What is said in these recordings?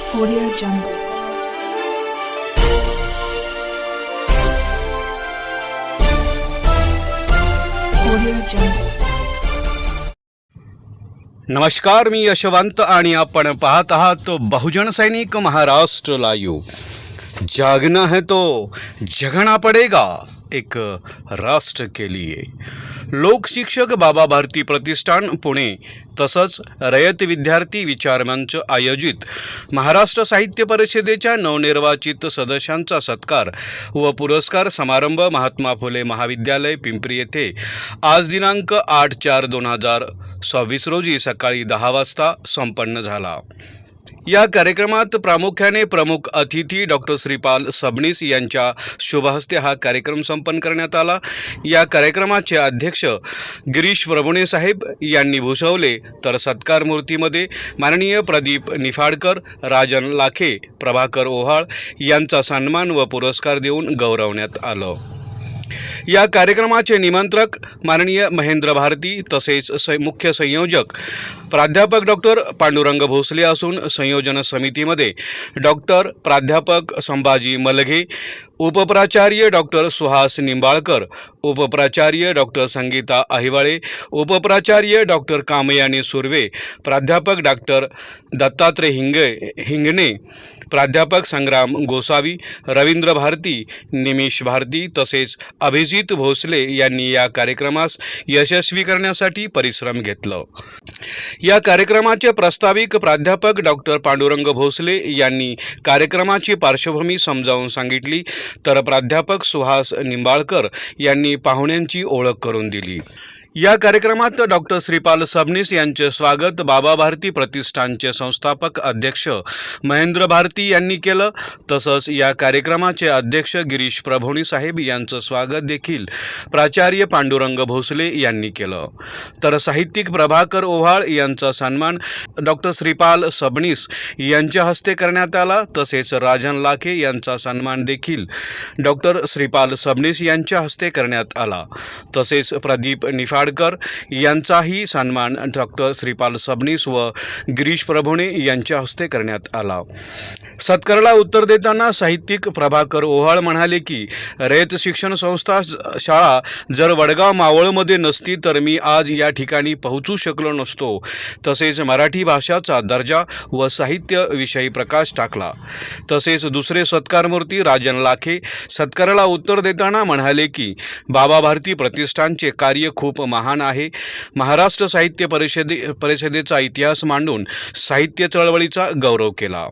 Audio Jungle. Audio Jungle. नमस्कार, मी यशवंत आणि आपण पाहत आहात बहुजन सैनिक महाराष्ट्र लाईव्ह. जागना है तो जगना पड़ेगा एक राष्ट्र के लिए. लोक शिक्षक बाबा भारती प्रतिष्ठान पुणे तसंच रयत विद्यार्थी विचार मंच आयोजित महाराष्ट्र साहित्य परिषदेच्या नवनिर्वाचित सदस्यांचा सत्कार व पुरस्कार समारंभ महात्मा फुले महाविद्यालय पिंपरी येथे आज दिनांक 8/4/2026 रोजी सकाळी 10 वाजता संपन्न झाला. या कार्यक्रमात प्रामुख्याने प्रमुख अतिथी डॉक्टर श्रीपाल सबनीस यांच्या शुभहस्ते हा कार्यक्रम संपन्न करण्यात आला. या कार्यक्रमाचे अध्यक्ष गिरीश प्रभुणे साहेब यांनी भूषवले, तर सत्कार मूर्तीमध्ये माननीय प्रदीप निफाडकर, राजन लाखे, प्रभाकर ओहाळ यांचा सन्मान व पुरस्कार देऊन गौरवण्यात आलं. या कार्यक्रमाचे निमंत्रक माननीय महेंद्र भारती तसेच मुख्य संयोजक प्राध्यापक डॉक्टर पांडुरंग भोसले असून संयोजन समितीमध्ये डॉक्टर प्राध्यापक संभाजी मलघे, उपप्राचार्य डॉक्टर सुहास निंबाळकर, उपप्राचार्य डॉक्टर संगीता अहिवाळे, उपप्राचार्य डॉक्टर कामयानी सुर्वे, प्राध्यापक डॉक्टर दत्तात्रय हिंगणे, प्राध्यापक संग्राम गोसावी, रवींद्र भारती, निमिष भारती तसेच अभिजित भोसले यांनी या कार्यक्रमास यशस्वी करण्यासाठी परिश्रम घेतलं. या कार्यक्रमाचे प्रास्ताविक प्राध्यापक डॉक्टर पांडुरंग भोसले यांनी कार्यक्रमाची पार्श्वभूमी समजावून सांगितली, तर प्राध्यापक सुहास निंबाळकर यांनी पाहुण्यांची ओळख करून दिली. या कार्यक्रमात डॉक्टर श्रीपाल सबनीस यांचे स्वागत बाबा भारती प्रतिष्ठानचे संस्थापक अध्यक्ष महेंद्र भारती यांनी केलं. तसंच या कार्यक्रमाचे अध्यक्ष गिरीश प्रभुणे साहेब यांचं स्वागत देखील प्राचार्य पांडुरंग भोसले यांनी केलं. तर साहित्यिक प्रभाकर ओहाळ यांचा सन्मान डॉक्टर श्रीपाल सबनीस यांच्या हस्ते करण्यात आला. तसेच राजन लाखे यांचा सन्मान देखील डॉक्टर श्रीपाल सबनीस यांच्या हस्ते करण्यात आला. तसेच प्रदीप निफाडकर यांचाही सन्मान डॉक्टर श्रीपाल सबनीस व गिरीश प्रभुणे यांच्या हस्ते करण्यात आला. सत्काराला उत्तर देताना साहित्यिक प्रभाकर ओहाळ म्हणाले की रयत शिक्षण संस्था शाळा जर वडगाव मावळमध्ये नसती तर मी आज या ठिकाणी पोहोचू शकलो नसतो. तसेच मराठी भाषाचा दर्जा व साहित्य विषयी प्रकाश टाकला. तसेच दुसरे सत्कारमूर्ती राजन लाखे सत्काराला उत्तर देताना म्हणाले की बाबा भारती प्रतिष्ठानचे कार्य खूप महान आहे. महाराष्ट्र साहित्य परिषदेचा इतिहास मांडून साहित्य चळवळीचा गौरव केला.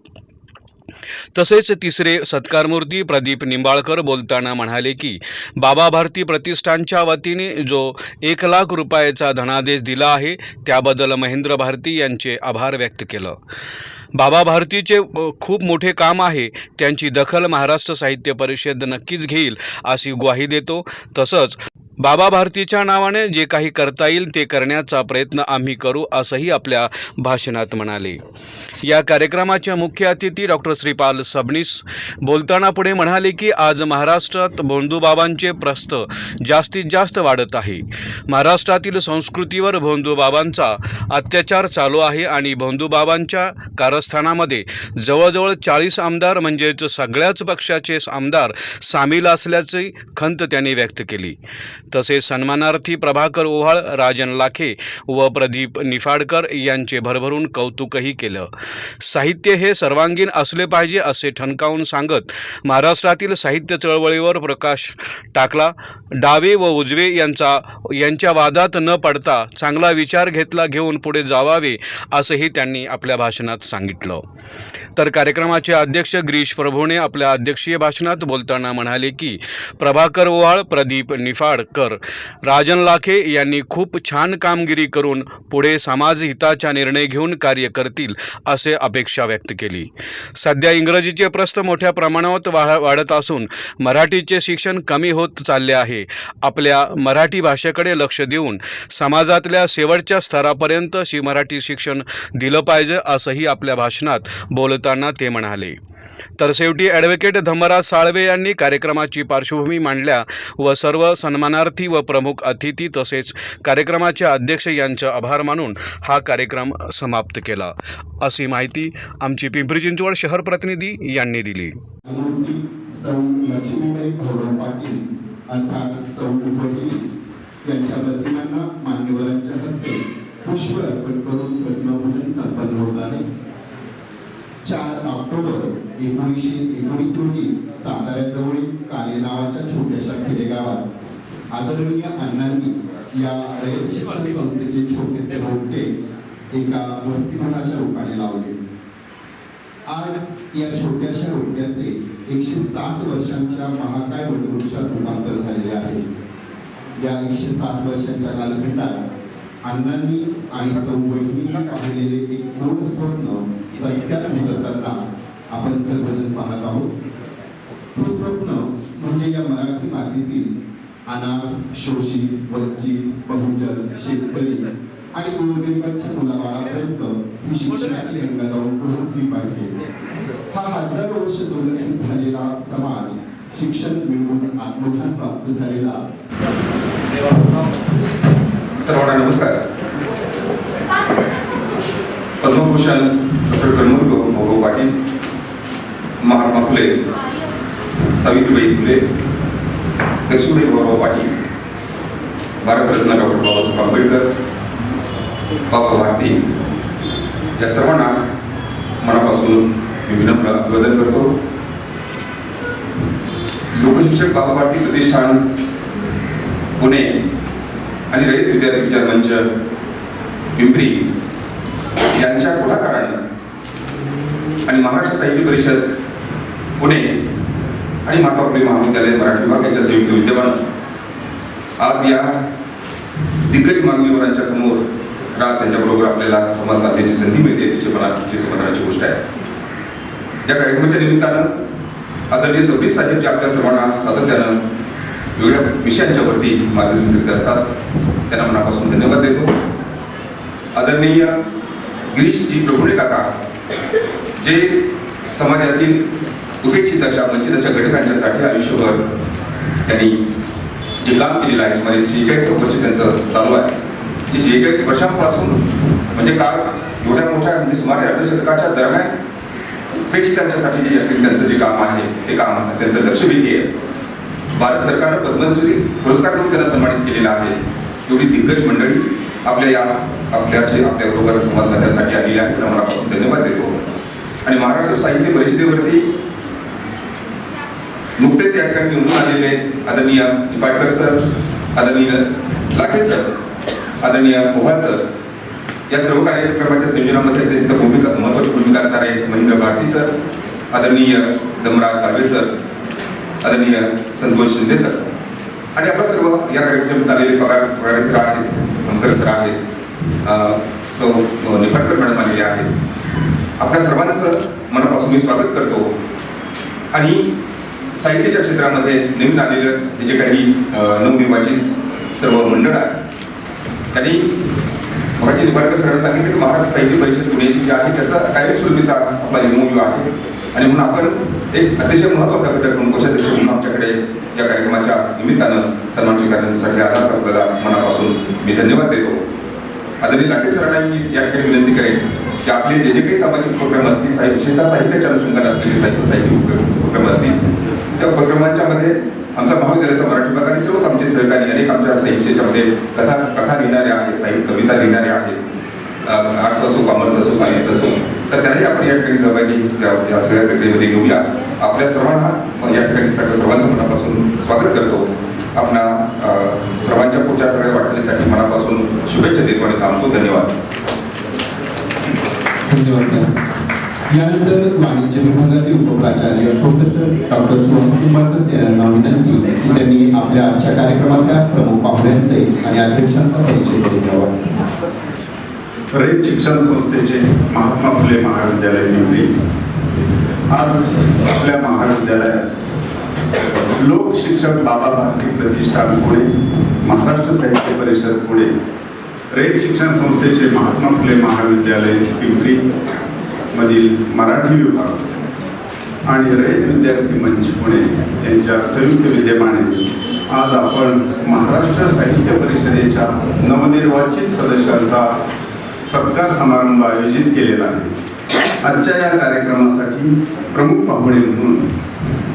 तसेच तिसरे सत्कारमूर्ती प्रदीप निंबाळकर बोलताना म्हणाले की बाबा भारती प्रतिष्ठानच्या वतीने जो 1 लाख रुपयाचा धनादेश दिला आहे त्याबद्दल महेंद्र भारती यांचे आभार व्यक्त केलं. बाबा भारतीचे खूप मोठे काम आहे, त्यांची दखल महाराष्ट्र साहित्य परिषद नक्कीच घेईल अशी ग्वाही देतो. तसंच बाबा भारतीच्या नावाने जे काही करता येईल ते करण्याचा प्रयत्न आम्ही करू असंही आपल्या भाषणात म्हणाले. या कार्यक्रमाच्या मुख्य अतिथी डॉक्टर श्रीपाल सबनीस बोलताना पुढे म्हणाले की आज महाराष्ट्रात भोंदूबाबांचे प्रस्थ जास्तीत जास्त वाढत आहे. महाराष्ट्रातील संस्कृतीवर भोंदूबाबांचा अत्याचार चालू आहे आणि भोंदूबाबांच्या कारस्थानामध्ये जवळजवळ 40 आमदार म्हणजेच सगळ्याच पक्षाचे आमदार सामील असल्याची खंत त्यांनी व्यक्त केली. तसेच सन्मानार्थी प्रभाकर ओहाळ, राजन लाखे व प्रदीप निफाडकर यांचे भरभरून कौतुकही केलं. साहित्य हे सर्वांगीण असले पाहिजे असे ठणकावून सांगत महाराष्ट्रातील साहित्य चळवळीवर प्रकाश टाकला. डावे व उजवे यांच्या वादात न पडता चांगला विचार घेऊन पुढे जावावे असंही त्यांनी आपल्या भाषणात सांगितलं. तर कार्यक्रमाचे अध्यक्ष गिरीश प्रभुणे आपल्या अध्यक्षीय भाषणात बोलताना म्हणाले की प्रभाकर ओहाळ, प्रदीप निफाडकर, राजन लाखे यांनी खूप छान कामगिरी करून पुढे समाजहिताचा निर्णय घेऊन कार्य करतील असे अपेक्षा व्यक्त केली. सध्या इंग्रजीचे प्रस्थ मोठ्या प्रमाणात वाढत असून मराठीचे शिक्षण कमी होत चालले आहे. आपल्या मराठी भाषेकडे लक्ष देऊन समाजातल्या शेवटच्या स्तरापर्यंत मराठी शिक्षण दिलं पाहिजे असंही आपल्या भाषणात बोलताना ते म्हणाले. तर शेवटी ॲडव्होकेट धमराज साळवे यांनी कार्यक्रमाची पार्श्वभूमी मांडल्या व सर्व सन्मानार्थी व प्रमुख अतिथी तसेच कार्यक्रमाचे अध्यक्ष यांचे आभार मानून हा कार्यक्रम समाप्त केला, अशी माहिती आमची पिंपरी चिंचवड शहर प्रतिनिधी यांनी दिली. सौ लक्ष्मीबाई गौरव पाटील अर्थात सौ उपवहिनी यांच्या प्रतिमांना मान्यवरांच्या हस्ते पुष्प अर्पण करून प्रतिमापूजन संपन्न होत आहे. 4 ऑक्टोबर 1919 रोजी साताऱ्याजवळील काले नावाच्या छोट्याशा खेडेगावात आदरणीय अण्णांनी या रयत शिक्षण संस्थेचे छोटेसे रोपटे एका वसतिगृहाच्या रूपाने लावले. आज या छोट्याशा रोपट्याचे 107 वर्षांच्या महाकाय वटवृक्षात रूपांतर झालेले आहे. या 107 वर्षांच्या कालखंडात अण्णांनी आणि सौ वहिनींनी पाहिलेले एक गोड स्वप्न सत्यात उतरताना आपण सर्वजण पाहत आहोत. हे स्वप्न म्हणजे या मराठी मातीतील अनाथ, शोषित, वंचित, बहुजन, शेतकरी आणि गोरगरिबांच्या मुलाबाळापर्यंत ही शिक्षणाची गंगा जाऊन पोहोचली पाहिजे. हा हजारो वर्ष दुर्लक्षित झालेला समाज शिक्षण मिळवून आत्मोठान प्राप्त झालेला. सर्वांना नमस्कार. पद्मभूषण डॉक्टर कर्मवीर गौरव पाटील, महात्मा फुले, सावित्रीबाई फुले, लक्ष्मीबाई गौरव पाटील, भारतरत्न डॉक्टर बाबासाहेब आंबेडकर, बाबा भारती या सर्वांना मनापासून मी विनम्र अभिवादन करतो. लोकशिक्षक बाबा भारती प्रतिष्ठान पुणे आणि रयत विद्यार्थी विचार मंच पिंपरी यांच्या पुढाकाराने आणि महाराष्ट्र साहित्य परिषद पुणे आणि महात्मा फुले महाविद्यालय मराठी विभाग यांच्या संयुक्त विद्यमाने आज या दिग्गज मान्यवरांच्या समोर त्यांच्याबरोबर आपल्याला संवाद साधण्याची संधी मिळते, तिची मनाची समाधानाची गोष्ट आहे. या कार्यक्रमाच्या निमित्तानं आदरणीय सबरीश साहेब जे आपल्या सर्वांना सातत्यानं वेगळ्या विषयांच्यावरती मार्गदर्शन करीत असतात, त्यांना मनापासून धन्यवाद देतो. आदरणीय गिरीशजी प्रभुणे काका जे समाजातील उपेक्षित अशा वंचित अशा घटकांच्यासाठी आयुष्यभर त्यांनी जे काम केलेलं आहे, सुमारे 46 वर्ष त्यांचं चालू आहे. 46 वर्षांपासून म्हणजे काळ एवढ्या मोठ्या म्हणजे सुमारे अर्धशतकाच्या दरम्यान उपेक्षितांच्यासाठी जे त्यांचं जे काम आहे ते काम अत्यंत लक्षवेधी आहे. भारत सरकारनं पद्मश्री पुरस्कार देऊन त्यांना सन्मानित केलेला आहे. एवढी दिग्गज मंडळी आपल्या बरोबर संवाद साधण्यासाठी आलेली आहे, त्यांना मनापासून धन्यवाद देतो. आणि महाराष्ट्र साहित्य परिषदेवरती नुकतेच या ठिकाणी निवडून आलेले आदरणीय निपाटकर सर, आदरणीय लाखे सर, आदरणीय पोहाळ सर या सर्व कार्यक्रमाच्या संयोजनामध्ये महत्त्वाची भूमिका असणारे महेंद्र भारती सर, आदरणीय धमराज साळवे सर, आदरणीय संतोष शिंदे सर आणि आपला सर्व या कार्यक्रमात आलेले पगार सर आहेत, अंकर सर आहेत, सौ निपाटकर मॅडम आलेले आहेत. आपल्या सर्वांचं मनापासून मी स्वागत करतो. आणि साहित्याच्या क्षेत्रामध्ये नवीन आलेलं जे काही नवनिर्वाचित सर्व मंडळ आहे त्यांनी मगाशी निपाटकर सरांनी सांगितलं की महाराष्ट्र साहित्य परिषद पुण्याची जी आहे त्याचा डायरेक्ट स्वरूपीचा आपला एमओयू आहे. आणि म्हणून आपण एक अतिशय महत्त्वाचा घटक म्हणून कोषाध्यक्ष म्हणून आमच्याकडे या कार्यक्रमाच्या निमित्तानं सन्मान स्वीकारण्यासाठी आला, आपल्याला मनापासून मी धन्यवाद देतो. आदरणीय लाटे सरांना मी या ठिकाणी विनंती करेन की आपले जे काही सामाजिक उपक्रम असतील, विशेषतः साहित्याच्या अनुषंगाने असलेले साहित्य उपक्रम असतील, त्या उपक्रमांच्या मध्ये आमचा महाविद्यालयाचा मराठी विभाग आणि सर्वच आमचे सहकारी अनेक आमच्या साहित्याच्यामध्ये कथा लिहिणारे आहेत, साहित्य कविता लिहिणारे आहेत, आर्ट्स असो, कॉमर्स असो, सायन्स असो, तर त्याही आपण या ठिकाणी सहभागी या सगळ्या प्रक्रियेमध्ये घेऊया. आपल्या सर्वांना या ठिकाणी सर्वांचं मनापासून स्वागत करतो. आपणा सर्वांच्या पुढच्या सगळ्या वाटचालीसाठी मनापासून शुभेच्छा देतो आणि थांबतो. धन्यवाद. धन्यवाद. यानंतर वाणिज्य विभागातील उपप्राचार्य प्रोफेसर डॉक्टर सुहास निंबाळकर यांना विनंती की त्यांनी आपल्या आजच्या कार्यक्रमाच्या प्रमुख पाहुण्यांचे आणि अध्यक्षांचा परिचय करून द्यावा. रयत शिक्षण संस्थेचे महात्मा फुले महाविद्यालय पिंपरी आज आपल्या महाविद्यालयात लोक शिक्षक बाबा भारती प्रतिष्ठान पुणे, महाराष्ट्र साहित्य परिषद पुणे, रयत शिक्षण संस्थेचे महात्मा फुले महाविद्यालय पिंपरी मधील मराठी विभाग आणि रयत विद्यार्थी मंच पुणे यांच्या संयुक्त विद्यमाने आज आपण महाराष्ट्र साहित्य परिषदेच्या नवनिर्वाचित सदस्यांचा सत्कार समारंभ आयोजित केलेला आहे। आजच्या या कार्यक्रमासाठी प्रमुख पाहुणे म्हणून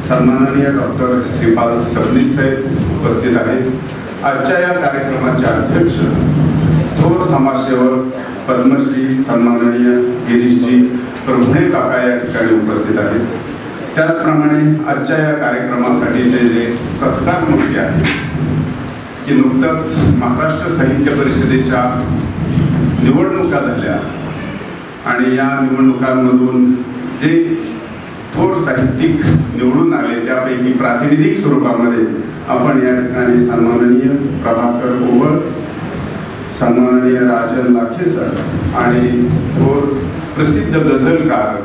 सन्माननीय डॉक्टर श्रीपाल सबनीस साहेब उपस्थित आहेत। आजच्या या कार्यक्रमाचे अध्यक्ष थोर समाजसेवक पद्मश्री सन्माननीय गिरीशजी प्रभुणे काका या ठिकाणी उपस्थित आहेत। त्याचप्रमाणे आजच्या या कार्यक्रमासाठीचे जे सत्कारमूर्ती आहेत की नुकतंच महाराष्ट्र साहित्य परिषदेच्या निवडणुका झाल्या आणि या निवडणुकांमधून जे थोर साहित्यिक निवडून आले त्यापैकी प्रातिनिधिक स्वरूपामध्ये आपण या ठिकाणी सन्माननीय प्रभाकर ओबळ, सन्माननीय राजन लाखे सर आणि थोर प्रसिद्ध गझलकार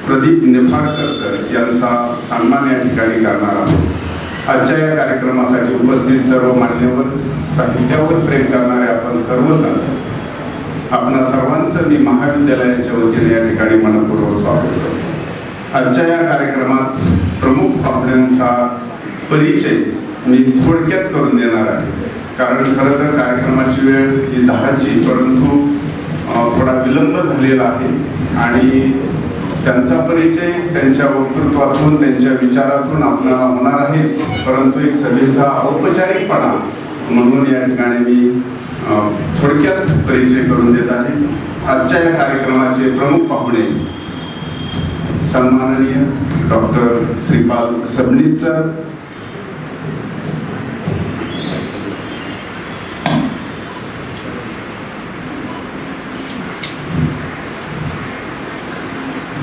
प्रदीप निफाडकर सर यांचा सन्मान या ठिकाणी करणार आहोत। आजच्या या कार्यक्रमासाठी उपस्थित सर्व मान्यवर, साहित्यावर प्रेम करणारे आपण सर्वजण, आपणा सर्वांचं मी महाविद्यालयाच्या वतीने या ठिकाणी मनपूर्वक स्वागत करतो। आजच्या या कार्यक्रमात प्रमुख पाहुण्यांचा परिचय मी थोडक्यात करून देणार आहे, कारण खरं तर कार्यक्रमाची वेळ ही 10ची, परंतु थोडा विलंब झालेला आहे आणि त्यांचा परिचय त्यांच्या वक्तृत्वातून, त्यांच्या विचारातून आपल्याला होणार आहेच, परंतु एक सभेचा औपचारिकपणा म्हणून या ठिकाणी मी थोडक्यात परिचय करून देत आहे। आजच्या या कार्यक्रमाचे प्रमुख पाहुणे सन्माननीय डॉक्टर श्रीपाल सबनीस सर,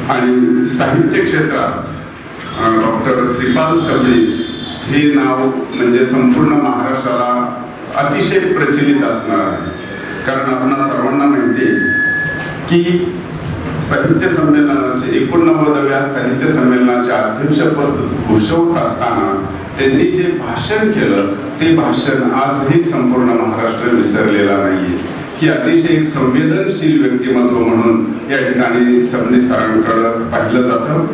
आणि साहित्य क्षेत्रात डॉक्टर श्रीपाल सबनीस हे नाव म्हणजे संपूर्ण महाराष्ट्राला अतिशय प्रचलित असणार आहे, कारण आपणा सर्वांना माहिती आहे की साहित्य संमेलनाचे 89व्या साहित्य संमेलनाचे अध्यक्षपद भूषवत असताना त्यांनी जे भाषण केलं ते भाषण आजही संपूर्ण महाराष्ट्र विसरलेला नाहीये, की अतिशय एक संवेदनशील व्यक्तिमत्व म्हणून या ठिकाणी सबनीस सरांकडे पाहिलं जातं।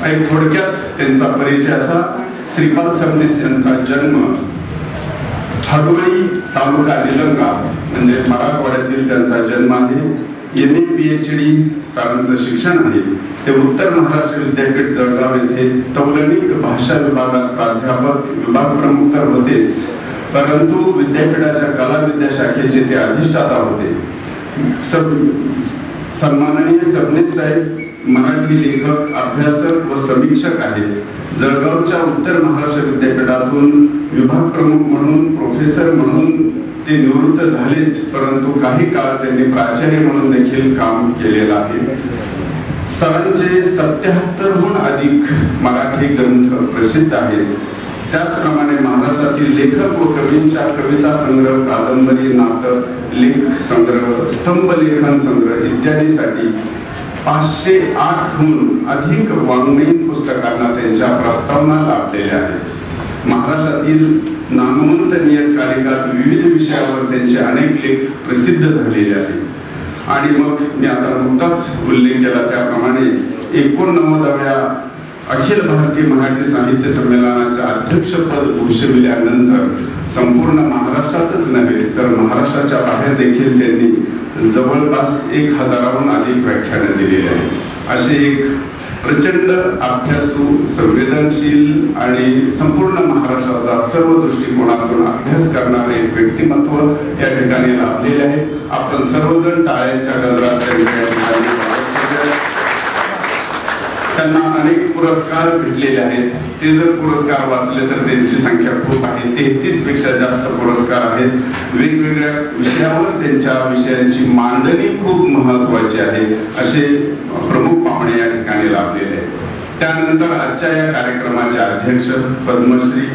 एक थोडक्यात त्यांचा परिचय असा, श्रीपाल सबनीस यांचा जन्म हाडोळी तालुका निलंगा म्हणजे मराठवाड्यातील त्यांचा जन्म आहे। MA PhD सरांचं शिक्षण आहे ते उत्तर महाराष्ट्र विद्यापीठ जळगाव येथे तौलनिक भाषा विभागात प्राध्यापक, विभाग प्रमुख तर होतेच, परंतु विद्यापीठाच्या कला विद्या शाखेचे ते अधिष्ठाता होते। सन्माननीय सबनीस साहेब मराठी लेखक, अभ्यासक व समीक्षक आहेत। जळगावच्या उत्तर महाराष्ट्र विद्यापीठातून विभाग प्रमुख म्हणून, प्रोफेसर म्हणून ते निवृत्त झालेच, परंतु काही काळ त्यांनी प्राचार्य म्हणून देखील काम केलेलं आहे। सरांचे 77हून अधिक मराठी ग्रंथ प्रसिद्ध आहेत। त्याचप्रमाणे महाराष्ट्रातील लेखक व कवींच्या कविता संग्रह, कादंबरी, नाटक, लेख संग्रह, स्तंभ लेखन संग्रह इत्यादीसाठी 508हून अधिक वाङ्मयीन पुस्तकांना त्यांच्या प्रस्तावना लाभलेल्या आहेत। महाराष्ट्रातील नामवंत नियतकालिकात विविध विषयावर त्यांचे अनेक लेख प्रसिद्ध झालेले आहेत। आणि मग मी आता नुकताच उल्लेख केला त्याप्रमाणे 89व्या अखिल भारतीय मराठी साहित्य संमेलनाचे अध्यक्षपद भूषविल्यानंतर संपूर्ण महाराष्ट्रातच नव्हे तर महाराष्ट्राच्या बाहेर देखील त्यांनी जवळपास 1000हून अधिक व्याख्याने दिलेली आहेत। असे एक प्रचंड अभ्यासू, संवेदनशील आणि संपूर्ण महाराष्ट्राचा सर्व दृष्टिकोनातून अभ्यास करणारे व्यक्तिमत्व या ठिकाणी लाभलेले आहे। आपण सर्वजण टाळ्यांच्या गजरात त्यांना अनेक पुरस्कार भेटलेले आहेत। ते जर पुरस्कार वाचले तर त्यांची संख्या खूप आहे, 33 पेक्षा जास्त पुरस्कार आहेत। वेगवेगळ्या विषयावर त्यांच्या विषयांची मांडणी खूप महत्वाची आहे, असे प्रमुख पाहुणे या ठिकाणी लाभलेले आहेत। त्यानंतर आजच्या या कार्यक्रमाचे अध्यक्ष पद्मश्री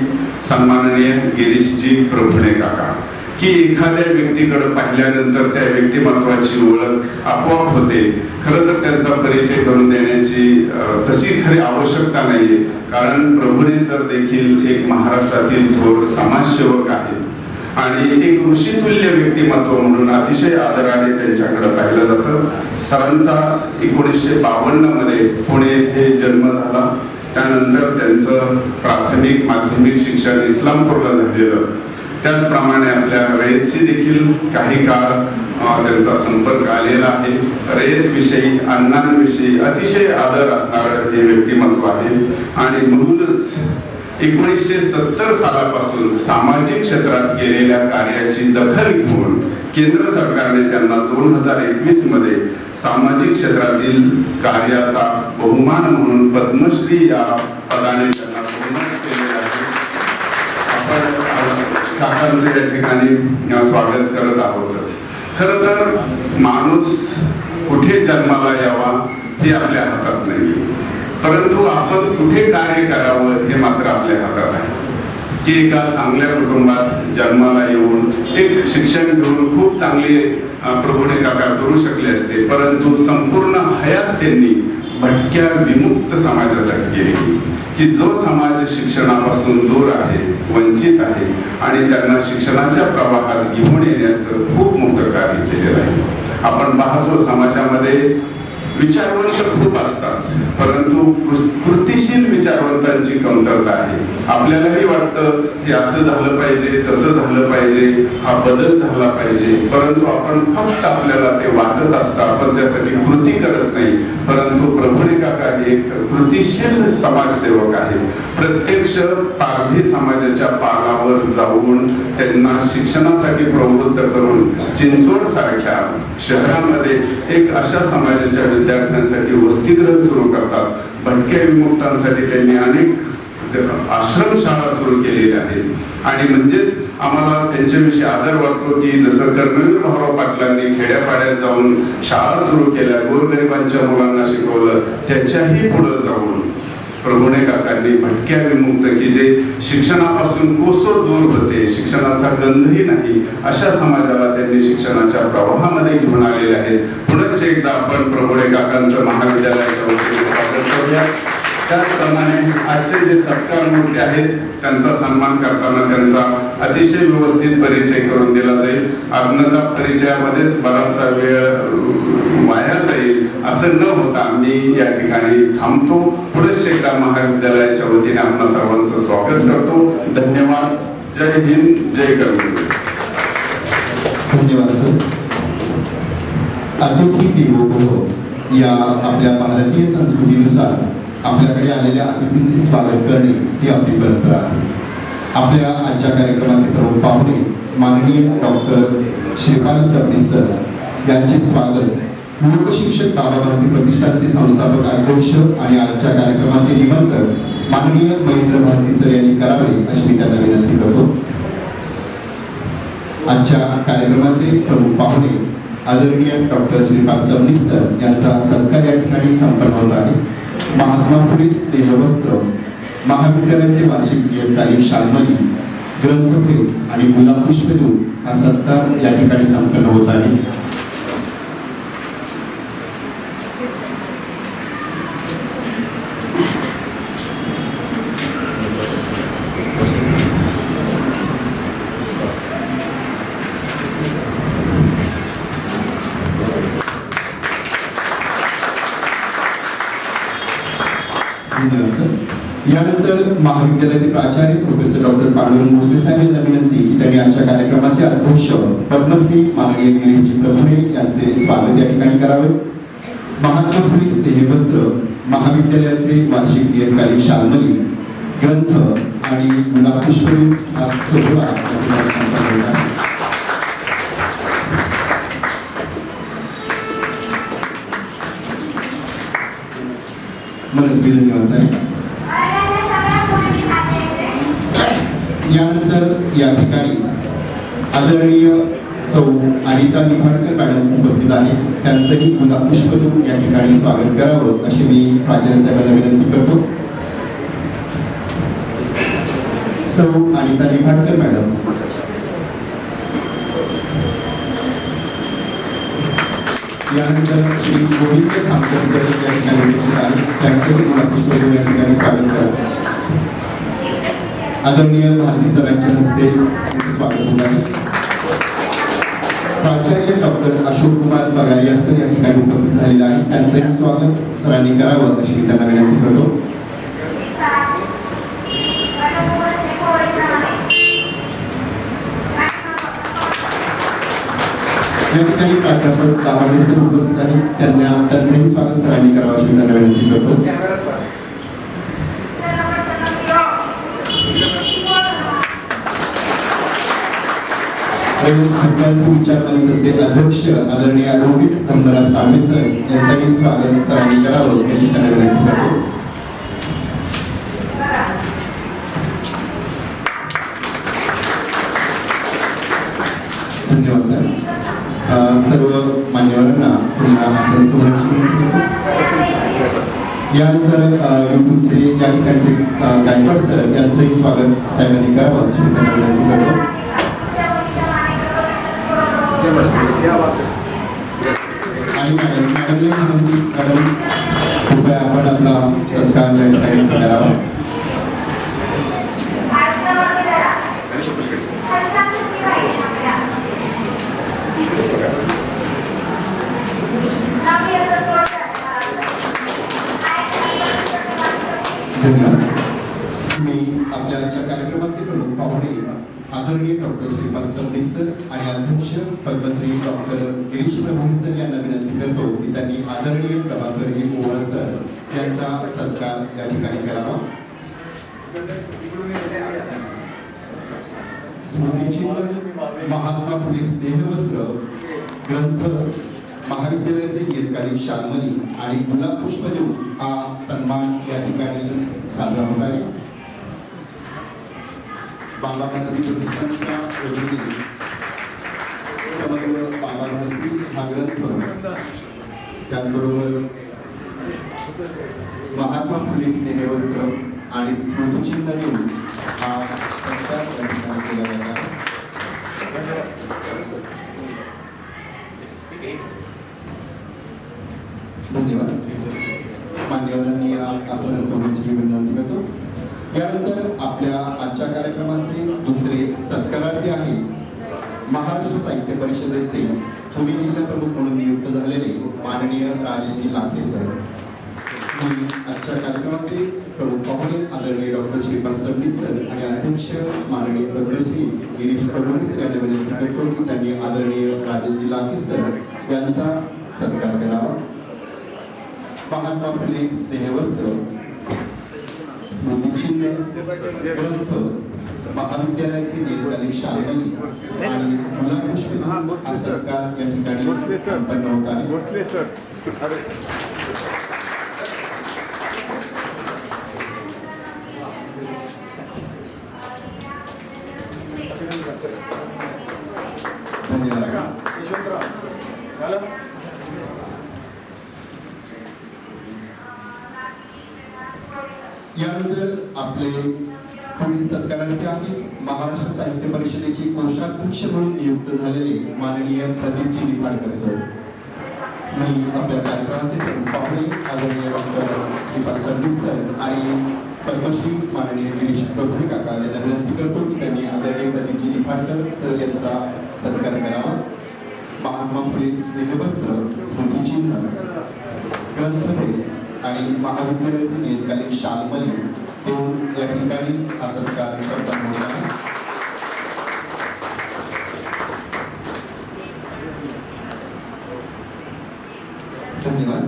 सन्माननीय गिरीशजी प्रभुणे काका, की एखाद्या व्यक्तीकडे पाहिल्यानंतर त्या व्यक्तिमत्वाची ओळख आपोआप होते। खरं तर त्यांचा परिचय करून देण्याची तशी खरी आवश्यकता नाहीये, कारण प्रभुणे सर देखील एक महाराष्ट्रातील थोर समाजसेवक आहे आणि एक ऋषितुल्य व्यक्तिमत्व म्हणून अतिशय आदराने त्यांच्याकडे पाहिलं जातं। सरांचा 1952 मध्ये पुणे येथे जन्म झाला त्यानंतर त्यांचं प्राथमिक माध्यमिक शिक्षण इस्लामपूरला झालेलं. त्याचप्रमाणे आपल्या रयतशी देखील काही काळ त्यांचा संपर्क आलेला आहे. रयतविषयी अण्णांविषयी अतिशय आदर असणारं हे व्यक्तिमत्व आहे आणि म्हणूनच 1970 सालापासून सामाजिक क्षेत्रात केलेल्या कार्याची दखल घेऊन केंद्र सरकारने त्यांना 2021 मध्ये सामाजिक क्षेत्रातील कार्याचा बहुमान म्हणून पद्मश्री या पदाने त्यांना बहुमान केलेले आहे. आपण काकांचे या ठिकाणी स्वागत करत आहोतच. खरं तर माणूस कुठे जन्माला यावा हे आपल्या हातात नाही, परंतु आपण कुठे कार्य करावं हे मात्र आपल्या हातात आहे. की एका चांगल्या कुटुंबात जन्माला येऊन एक शिक्षण घेऊन खूप चांगले प्रभुणे काका करू शकले असते, परंतु संपूर्ण हयात त्यांनी भटक्या विमुक्त समाजासाठी केली. की जो समाज शिक्षणापासून दूर आहे, वंचित आहे आणि त्यांना शिक्षणाच्या प्रवाहात घेऊन येण्याचं खूप मोठं कार्य केलेलं आहे. आपण पाहतो समाजामध्ये विचारवंत खूप असतात, परंतु कृतीशील विचारवंतांची कमतरता आहे. आपल्यालाही वाटतं की असं झालं पाहिजे, तसं झालं पाहिजे, हा बदल झाला पाहिजे, परंतु आपण फक्त आपल्याला ते वाटत असतं, आपण त्यासाठी कृती करत नाही. परंतु प्रभुणे काका हे एक कृतीशील समाजसेवक आहे. प्रत्यक्ष पारधी समाजाच्या पालावर जाऊन त्यांना शिक्षणासाठी प्रवृत्त करून चिंचवड सारख्या शहरामध्ये एक अशा समाजाच्या विद्यार्थ्यांसाठी वसतिगृह सुरू करतात. भटक्या विमुक्तांसाठी त्यांनी अनेक आश्रमशाळा सुरू केलेल्या आहेत आणि म्हणजेच आम्हाला त्यांच्याविषयी आदर वाटतो की जसं कर्मवीर भाऊराव पाटलांनी खेड्यापाड्यात जाऊन शाळा सुरू केल्या, गोरगरिबांच्या मुलांना शिकवलं, त्याच्याही पुढे जाऊन प्रभुणे काकांनी भटक्या विमुक्त की जे शिक्षणापासून कोसो दूर होते, शिक्षणाचा गंधही नाही, अशा समाजाला त्यांनी शिक्षणाच्या प्रवाहामध्ये घेऊन आलेले आहेत. पुनश्च एकदा आपण प्रभुणे काकांचं महाविद्यालयाच्या वतीने स्वागत करूया. त्याचप्रमाणे आजचे जे सत्कार मूर्ती आहेत त्यांचा सन्मान करताना त्यांचा अतिशय व्यवस्थित परिचय करून दिला जाईल. अन्नदा परिचयामध्येच बराचसा वेळ वाया जाईल असं न होता मी या ठिकाणी थांबतो. पुढेच एकदा महाविद्यालयाच्या वतीने आपणा सर्वांचं स्वागत करतो. धन्यवाद. जय हिंद, जय कर्मवीर. धन्यवाद सर. अतिथी देवो भव या आपल्या भारतीय संस्कृतीनुसार आपल्याकडे आलेल्या अतिथींचे स्वागत करणे ही आपली परंपरा आहे. आपल्या आजच्या कार्यक्रमाचे प्रमुख पाहुणे माननीय डॉक्टर श्रीपाल सबनीस सर यांचे स्वागत लोकशिक्षक बाबा भारती प्रतिष्ठानचे संस्थापक अध्यक्ष आणि आजच्या कार्यक्रमाचे निमंत्रक माननीय महेंद्र भारती सर यांनी करावे अशी मी त्यांना विनंती करतो. आजच्या कार्यक्रमाचे प्रमुख पाहुणे आदरणीय डॉक्टर श्रीपाल सबनीस सर यांचा सत्कार या ठिकाणी संपन्न होत आहे. महात्मा फुले स्नेहवस्त्र महाविद्यालयाचे वार्षिक नियतकालिक शालमली ग्रंथफेट आणि गुलाब पुष्प देऊन हा सत्कार या ठिकाणी संपन्न होत आहे. यानंतर महाविद्यालयाचे प्राचार्य प्रोफेसर डॉक्टर पांडुरंग भोसले साहेब यांना विनंती की त्यांनी आजच्या कार्यक्रमाचे अध्यक्ष पद्मश्री माननीय गिरीशजी प्रभुणे यांचे स्वागत या ठिकाणी करावे. महात्मा फुले स्नेहवस्त्र महाविद्यालयाचे वार्षिक नियतकालिक शालमली ग्रंथ आणि गुलाब पुष्प हा सोहळा मनस्वी. धन्यवाद साहेब. यानंतर या ठिकाणी आदरणीय सौ अनिता निफाडकर मॅडम उपस्थित आहेत. त्यांचंही गुलाब पुष्प देऊन या ठिकाणी स्वागत करावं अशी मी प्राचार्य साहेबांना विनंती करतो. सौ अनिता निफाडकर मॅडम. यानंतर श्री गोविंद खामकर सर या ठिकाणी उपस्थित आहेत. त्यांचंही गुलाब पुष्प देऊन या ठिकाणी स्वागत करायचं. आदरणीय भारती सरांच्या हस्ते स्वागत होत आहे. प्राचार्य डॉक्टर अशोक कुमार बगारिया सर या ठिकाणी उपस्थित झालेले आहेत. त्यांचंही स्वागत सरांनी करावं अशी मी त्यांना विनंती करतो. या ठिकाणी प्राध्यापक दाभाडे सर उपस्थित आहेत, त्यांचंही स्वागत सरांनी करावं अशी त्यांना विनंती करतो. विद्यार्थी विचार मंचाचे अध्यक्ष आदरणीय ॲडव्होकेट धर्मराज साबळे सर यांचंही स्वागत सरांनी करावं अशी त्यांना विनंती करतो. धन्यवाद सर. सर्व मान्यवरांना पुन्हा आसन विनंती करतो. यानंतर युट्यूबचे या ठिकाणचे गायकवाड सर यांचंही स्वागत साहेबांनी करावं अशी त्यांना विनंती करतो. आणि मॅडम कृपया आपण आपला सत्कार या ठिकाणी करावा. धन्यवाद. मी आपल्या आजच्या कार्यक्रमाचे प्रमुख पाहुणे आदरणीय डॉक्टर श्रीपाल सबनीस सर आणि अध्यक्ष पद्मश्री डॉक्टर गिरीश प्रभू सर यांना विनंती करतो की त्यांनी आदरणीय प्रभाकर ओवळ सर यांचा सत्कार या ठिकाणी करावा. स्मृतिचिन्ह महात्मा फुले स्नेहवस्त्र ग्रंथ महाविद्यालयाचे नियतकालिक शालमली आणि गुलाब पुष्प देऊन हा सन्मान या ठिकाणी साजरा होत आहे. बाबा भारती प्रतिष्ठानच्या वतीने समग्र बाबा भारती हा ग्रंथ, त्याचबरोबर महात्मा फुले स्नेहवस्त्र आणि स्मृतिचिन्ह देऊन हा सत्कार या ठिकाणी केला जात आहे. धन्यवाद. मान्यवरांनी आसनस्थ होण्याची विनंती करतो. यानंतर आपल्या आजच्या कार्यक्रमाचे दुसरे सत्कारार्थी आहे महाराष्ट्र साहित्य परिषदेचे पुणे जिल्हा प्रमुख म्हणून नियुक्त झालेले माननीय राजेंद्र लाखे सर. मी आजच्या कार्यक्रमाचे प्रमुख पाहुणे आदरणीय डॉक्टर श्रीपाल सबनीस सर आणि अध्यक्ष माननीय पद्मश्री गिरीश प्रभू सर यांना विनंती करतो की त्यांनी आदरणीय राजेंद्र लाखे सर यांचा सत्कार करावा. महात्मा फुले स्नेहवस्त्र, स्मृतिचिन्ह, ग्रंथ, महाविद्यालयाचे नियतकालिक शालमली आणि गुलाब पुष्प हा सत्कार या ठिकाणी संपन्न होत आहे. धन्यवाद. यानंतर आपले पुढील सत्कारार्थी आहे महाराष्ट्र साहित्य परिषदेचे कोषाध्यक्ष म्हणून नियुक्त झालेले माननीय प्रदीपजी निफाडकर सर. मी आपल्या कार्यक्रमाचे प्रमुख पाहुणे आदरणीय डॉक्टर श्रीपाल सबनीस सर आणि पद्मश्री माननीय गिरीश प्रभू काका यांना विनंती करतो की त्यांनी आदरणीय प्रदीपजी निफाडकर सर यांचा सत्कार करावा. महात्मा फुले स्नेहवस्त्र, स्मृतिचिन्ह, ग्रंथभेद आणि महाविद्यालयाचे नियतकालिक शालमली देऊन या ठिकाणी हा सत्कार संपन्न होत आहे. धन्यवाद.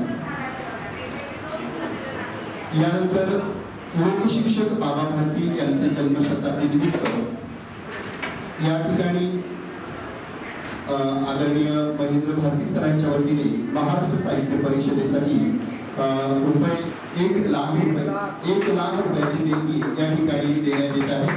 यानंतर लोकशिक्षक बाबा भारती यांचे जन्मशताब्दी निमित्त या ठिकाणी आदरणीय महेंद्र भारती सरांच्या वतीने महाराष्ट्र साहित्य परिषदेसाठी रुपये 1 लाख रुपयाची देणगी या ठिकाणी देण्यात येत आहे.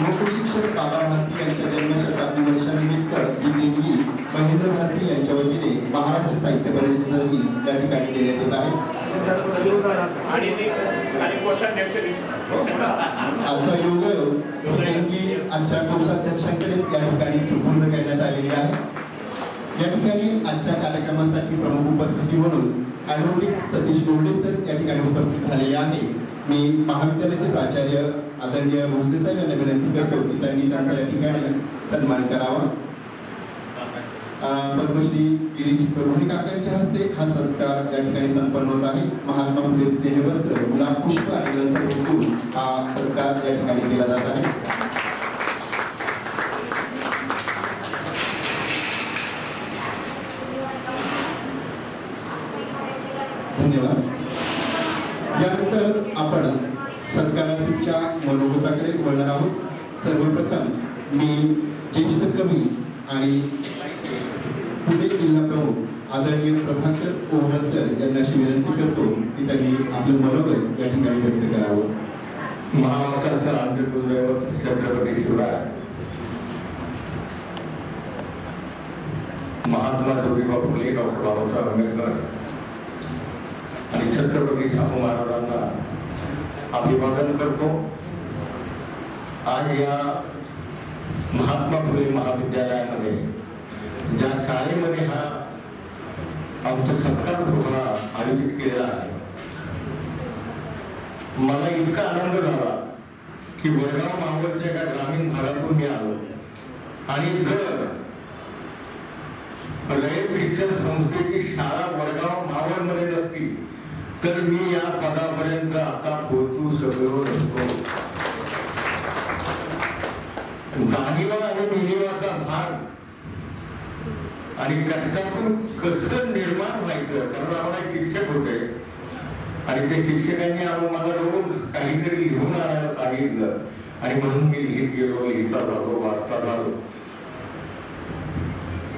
लोकशिक्षक बाबा भारती यांच्या जन्मशताब्दी वर्षानिमित्त ही देणगी महेंद्र भारती यांच्या वतीने महाराष्ट्र साहित्य परिषदेसाठी या ठिकाणी देण्यात येत आहे. आजचा योग देणगी आमच्या कोषाध्यक्षांकडेच या ठिकाणी सुपूर्द करण्यात आलेली आहे. या ठिकाणी आजच्या कार्यक्रमासाठी प्रमुख उपस्थिती म्हणून ॲडव्होकेट सतीश गोरडे सर या ठिकाणी उपस्थित झालेले आहे. मी महाविद्यालयाचे प्राचार्य आदरणीय भोसले साहेब यांना विनंती करतो की त्यांनी त्यांचा या ठिकाणी सन्मान करावा. पद्मश्री गिरीश प्रभू काकांच्या हस्ते हा सत्कार या ठिकाणी संपन्न होत आहे. महात्मा फुले स्नेहवस्त्र, गुलाब पुष्प आणि ग्रंथभेद देऊन हा सत्कार या ठिकाणी केला जात आहे. धन्यवाद. यानंतर आपण सत्काराच्या मनोगताकडे वळणार आहोत. सर्वप्रथम मी ज्येष्ठ कवी आणि पुणे जिल्हा प्रमुख आदरणीय प्रभाकर ओव्हाळ सर यांना अशी विनंती करतो की त्यांनी आपलं मनोगत या ठिकाणी व्यक्त करावं. महाराष्ट्राचं आद्य कुलदैवत छत्रपती शिवराय, महात्मा ज्योतिबा फुले, डॉक्टर बाबासाहेब आंबेडकर आणि छत्रपती शाहू महाराजांना अभिवादन करतो. आज या महात्मा फुले महाविद्यालयामध्ये ज्या शाळेमध्ये हा आमचा सत्कार सोहळा आयोजित केलेला आहे, मला इतका आनंद झाला की वडगाव मावळच्या एका ग्रामीण भागातून मी आलो आणि जर रयत शिक्षण संस्थेची शाळा वडगाव मावळमध्ये नसती तर मी या पदापर्यंत आता पोहोचू शकलो नसतो. जाणीवा आणि निनिवाचा भाग आणि कष्टातून कसं निर्माण व्हायचं, कारण आम्हाला एक शिक्षक होते आणि ते शिक्षकांनी मला रोज काहीतरी लिहून आणायला सांगितलं आणि म्हणून मी लिहित गेलो, लिहिता झालो, वाचता झालो.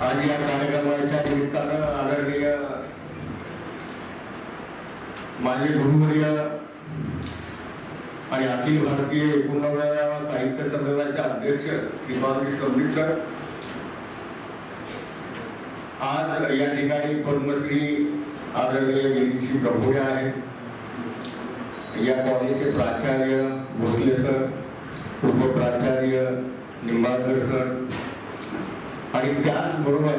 आज या कार्यक्रमाच्या निमित्तानं आदरणीय माझे गुरुवर्य आणि अखिल भारतीय 89व्या साहित्य संमेलनाचे अध्यक्ष श्रीपाद सबनीस सर, आज या ठिकाणी पद्मश्री आदरणीय गिरीजी प्रभुणे आहेत, या कॉलेजचे प्राचार्य भोसले सर, उपप्राचार्य निंबाळकर सर आणि त्याचबरोबर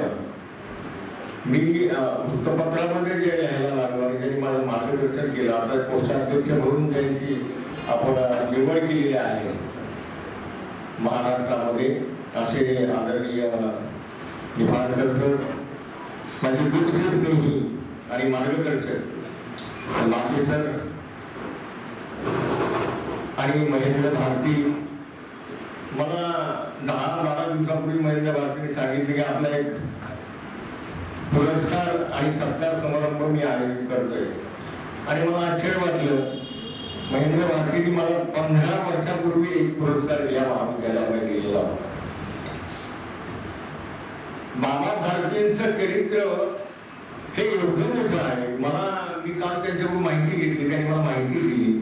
मी वृत्तपत्रामध्ये जे लिहायला लागलो आणि ज्यांनी माझं मार्गदर्शन केलं, आता कोषाध्यक्ष म्हणून ज्यांची आपण निवड केलेली आहे महाराष्ट्रामध्ये, असे आदरणीय निंबाळकर सर, माझे दुसरे स्नेही आणि मार्गदर्शक लाखे सर आणि महेंद्र भारती. मला 10-12 दिवसापूर्वी महेंद्र भारतीने सांगितले की आपला एक पुरस्कार आणि सत्कार समारंभ मी आयोजित करतोय आणि मला आश्चर्य वाटलं. महेंद्र भारतीने मला 15 वर्षापूर्वी एक पुरस्कार या महाविद्यालयामध्ये दिलेला होता. बाबा भारतींचं चरित्र हे एवढं मोठं आहे. मी काल त्यांच्याकडून माहिती घेतली, त्यांनी मला माहिती दिली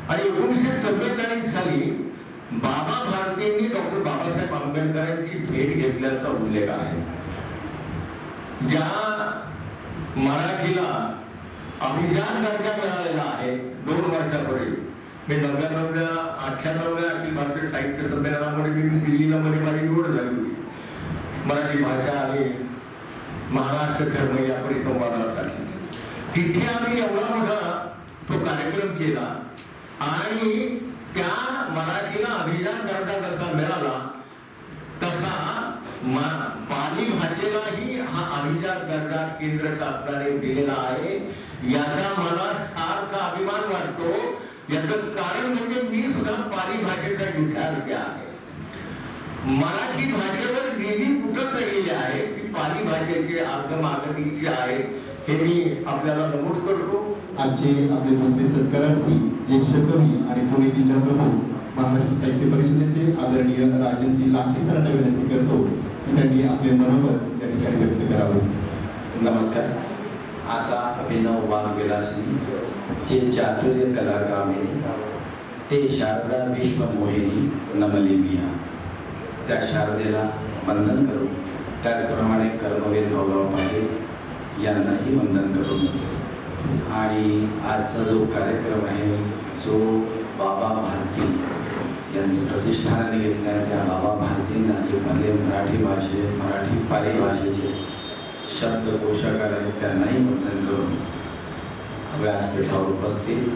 आणि 1944 साली बाबा भारतींनी डॉक्टर बाबासाहेब आंबेडकरांची भेट घेतल्याचा उल्लेख आहे. ज्या मराठीला अभिजात दर्जा मिळालेला आहे 2 वर्षापूर्वी, मी 98व्या अखिल भारतीय साहित्य संमेलनामध्ये मी दिल्लीला मध्ये माझी निवड झाली होती मराठी भाषा आणि महाराष्ट्र धर्म या परिसंवादासाठी. तिथे आम्ही एवढा मोठा तो कार्यक्रम केला आणि त्या मराठीला अभिजात दर्जा जसा मिळाला तसा पाली भाषेलाही हा अभिजात दर्जा केंद्र शासनाने दिलेला आहे. याचा मला सार्थ अभिमान वाटतो. याचं कारण म्हणजे मी सुद्धा पाली भाषेचा विद्यार्थी आहे. मराठी भाषेवर जी कुठं चढलेली आहे ती पाली भाषेची आगमागणीची आहे हे मी आपल्याला नमूद करतो. आजचे आपले दुसरे सत्कारार्थी ज्येष्ठ कवी आणि पुणे जिल्हा प्रमुख महाराष्ट्र साहित्य परिषदेचे आदरणीय राजंती लाखे सरांना विनंती करतो की त्यांनी आपले मनोगत या ठिकाणी व्यक्त करावे. नमस्कार. आता अभिनव वाग्विलासी जे चातुर्य कलाकामे ते शारदा विश्व मोहिनी नमली मिया, त्या शारदेला वंदन करू, त्याचप्रमाणे कर्मवीर भाऊराव पाटील यांनाही वंदन करून आणि आजचा जो कार्यक्रम आहे जो बाबा भारती यांचं प्रतिष्ठानाने घेतलं आहे त्या बाबा भारतींना जे मराठी पाली भाषेचे शब्दकोशाकार आहेत त्यांनाही वंदन करून व्यासपीठावर उपस्थित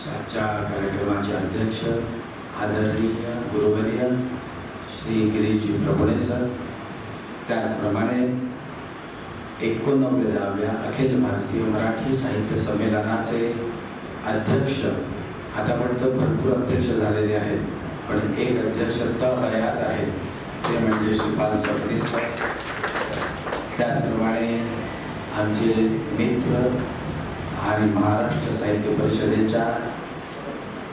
आजच्या कार्यक्रमाचे अध्यक्ष आदरणीय गुरुवर्य श्री गिरीजी प्रभुणे सर, त्याचप्रमाणे 89व्या अखिल भारतीय मराठी साहित्य संमेलनाचे अध्यक्ष, आतापर्यंत भरपूर अध्यक्ष झालेले आहेत पण एक अध्यक्ष हयात आहेत ते म्हणजे श्रीपाद सबनीस सर, त्याचप्रमाणे आमचे मित्र आणि महाराष्ट्र साहित्य परिषदेच्या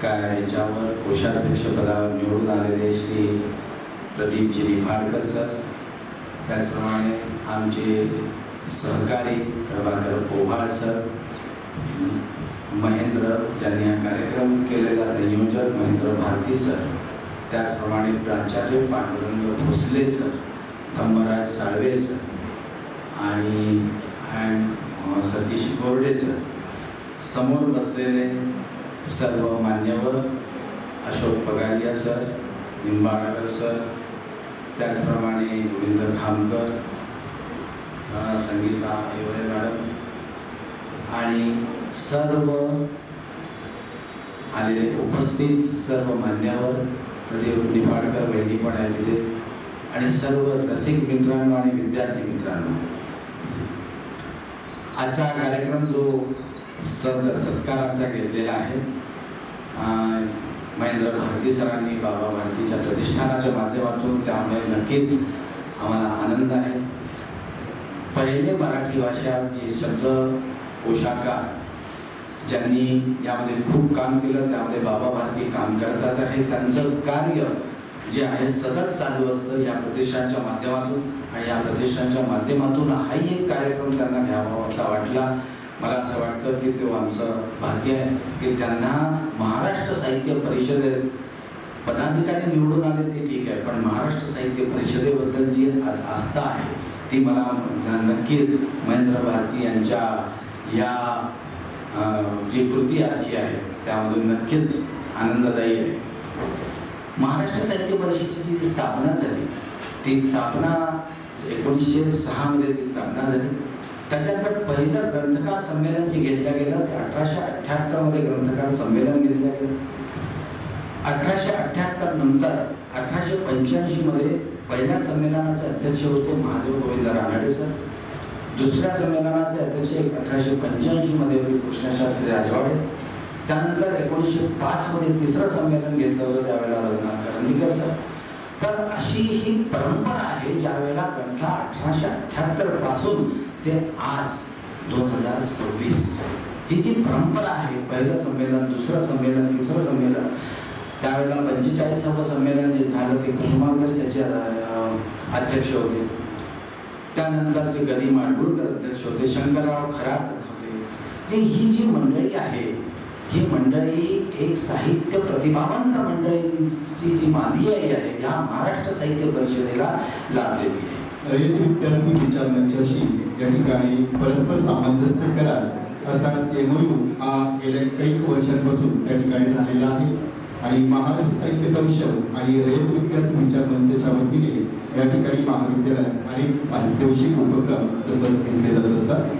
याच्यावर कोषाध्यक्ष पदावर निवडून आलेले श्री प्रदीपजी निफाडकर सर, त्याचप्रमाणे आमचे सहकारी प्रभाकर पोवाळ सर, महेंद्र ज्यांनी हा कार्यक्रम केलेला संयोजक महेंद्र भारती सर, त्याचप्रमाणे प्राचार्य पांडुरंग भोसले सर, धम्मराज साळवे सर आणि सतीश गोरडे सर, समोर बसलेले सर्व मान्यवर अशोक पगारिया सर, निंबाळकर सर, त्याचप्रमाणे गोविंद खामकर, संगीता आयोरे मॅडम आणि सर्व आलेले उपस्थित सर्व मान्यवर, प्रदीप निफाडकर वहिनी पण आहे तिथे, आणि सर्व रसिक मित्रांनो आणि विद्यार्थी मित्रांनो, आजचा कार्यक्रम जो सत्काराचा घेतलेला आहे महेंद्र भारती सरांनी बाबा भारतीच्या प्रतिष्ठानाच्या माध्यमातून, त्यामुळे नक्कीच आम्हाला आनंद आहे. पहिले मराठी भाषा जे शब्द पोशाकार ज्यांनी यामध्ये खूप काम केलं, त्यामध्ये बाबा भारती काम करतात आहे. त्यांचं कार्य जे आहे सतत चालू असतं या प्रतिष्ठानच्या माध्यमातून, आणि या प्रतिष्ठानच्या माध्यमातून हाही एक कार्यक्रम त्यांना घ्यावा असा वाटला. मला असं वाटतं की तो आमचं भाग्य आहे की त्यांना महाराष्ट्र साहित्य परिषदेत पदाधिकारी निवडून आले ते ठीक आहे, पण महाराष्ट्र साहित्य परिषदेबद्दल जी आस्था आहे ती मला नक्कीच महेंद्र भारती यांच्या या जी कृती आजची आहे त्यामधून नक्कीच आनंददायी आहे. महाराष्ट्र साहित्य परिषदेची जी स्थापना झाली ती स्थापना 1906 मध्ये ती स्थापना झाली. त्याच्यानंतर पहिलं ग्रंथकार संमेलन जे घेतलं गेलं ते 1878 मध्ये ग्रंथकार संमेलन घेतलं गेलं. 1878 नंतर 1885 मध्ये पहिल्या संमेलनाचे अध्यक्ष होते महादेव गोविंद रानडे सर. दुसऱ्या संमेलनाचे अध्यक्ष 1885 मध्ये होते कृष्णशास्त्री राजवाडे. त्यानंतर 1905 मध्ये तिसरं संमेलन घेतलं होतं, त्यावेळेला रघुनाथ करंदीकर सर. तर अशी ही परंपरा आहे ज्या वेळेला ग्रंथ 1878 पासून ते आज 2026 ही जी परंपरा आहे, पहिलं संमेलन, दुसरं संमेलन, तिसरं संमेलन, त्यावेळेला 45वं संमेलन जे झालं ते कुसुमाग्रज त्याचे अध्यक्ष होते. त्यानंतर जे गदी माडगुळकर अध्यक्ष होते, शंकरराव खरात होते. ही जी मंडळी आहे ही मंडळी एक साहित्य प्रतिभावंत मंडळींची जी मादियाई आहे या महाराष्ट्र साहित्य परिषदेला लाभलेली आहे. रयत विद्यार्थी विचार मंचाशी या ठिकाणी परस्पर सामंजस्य करार अर्थात MOU हा गेल्या काही वर्षांपासून त्या ठिकाणी झालेला आहे आणि महाराष्ट्र साहित्य परिषद आणि रयत विद्यार्थी विचार मंचाच्या वतीने या ठिकाणी महाविद्यालयात अनेक साहित्यविषयक उपक्रम सतत घेतले जात असतात.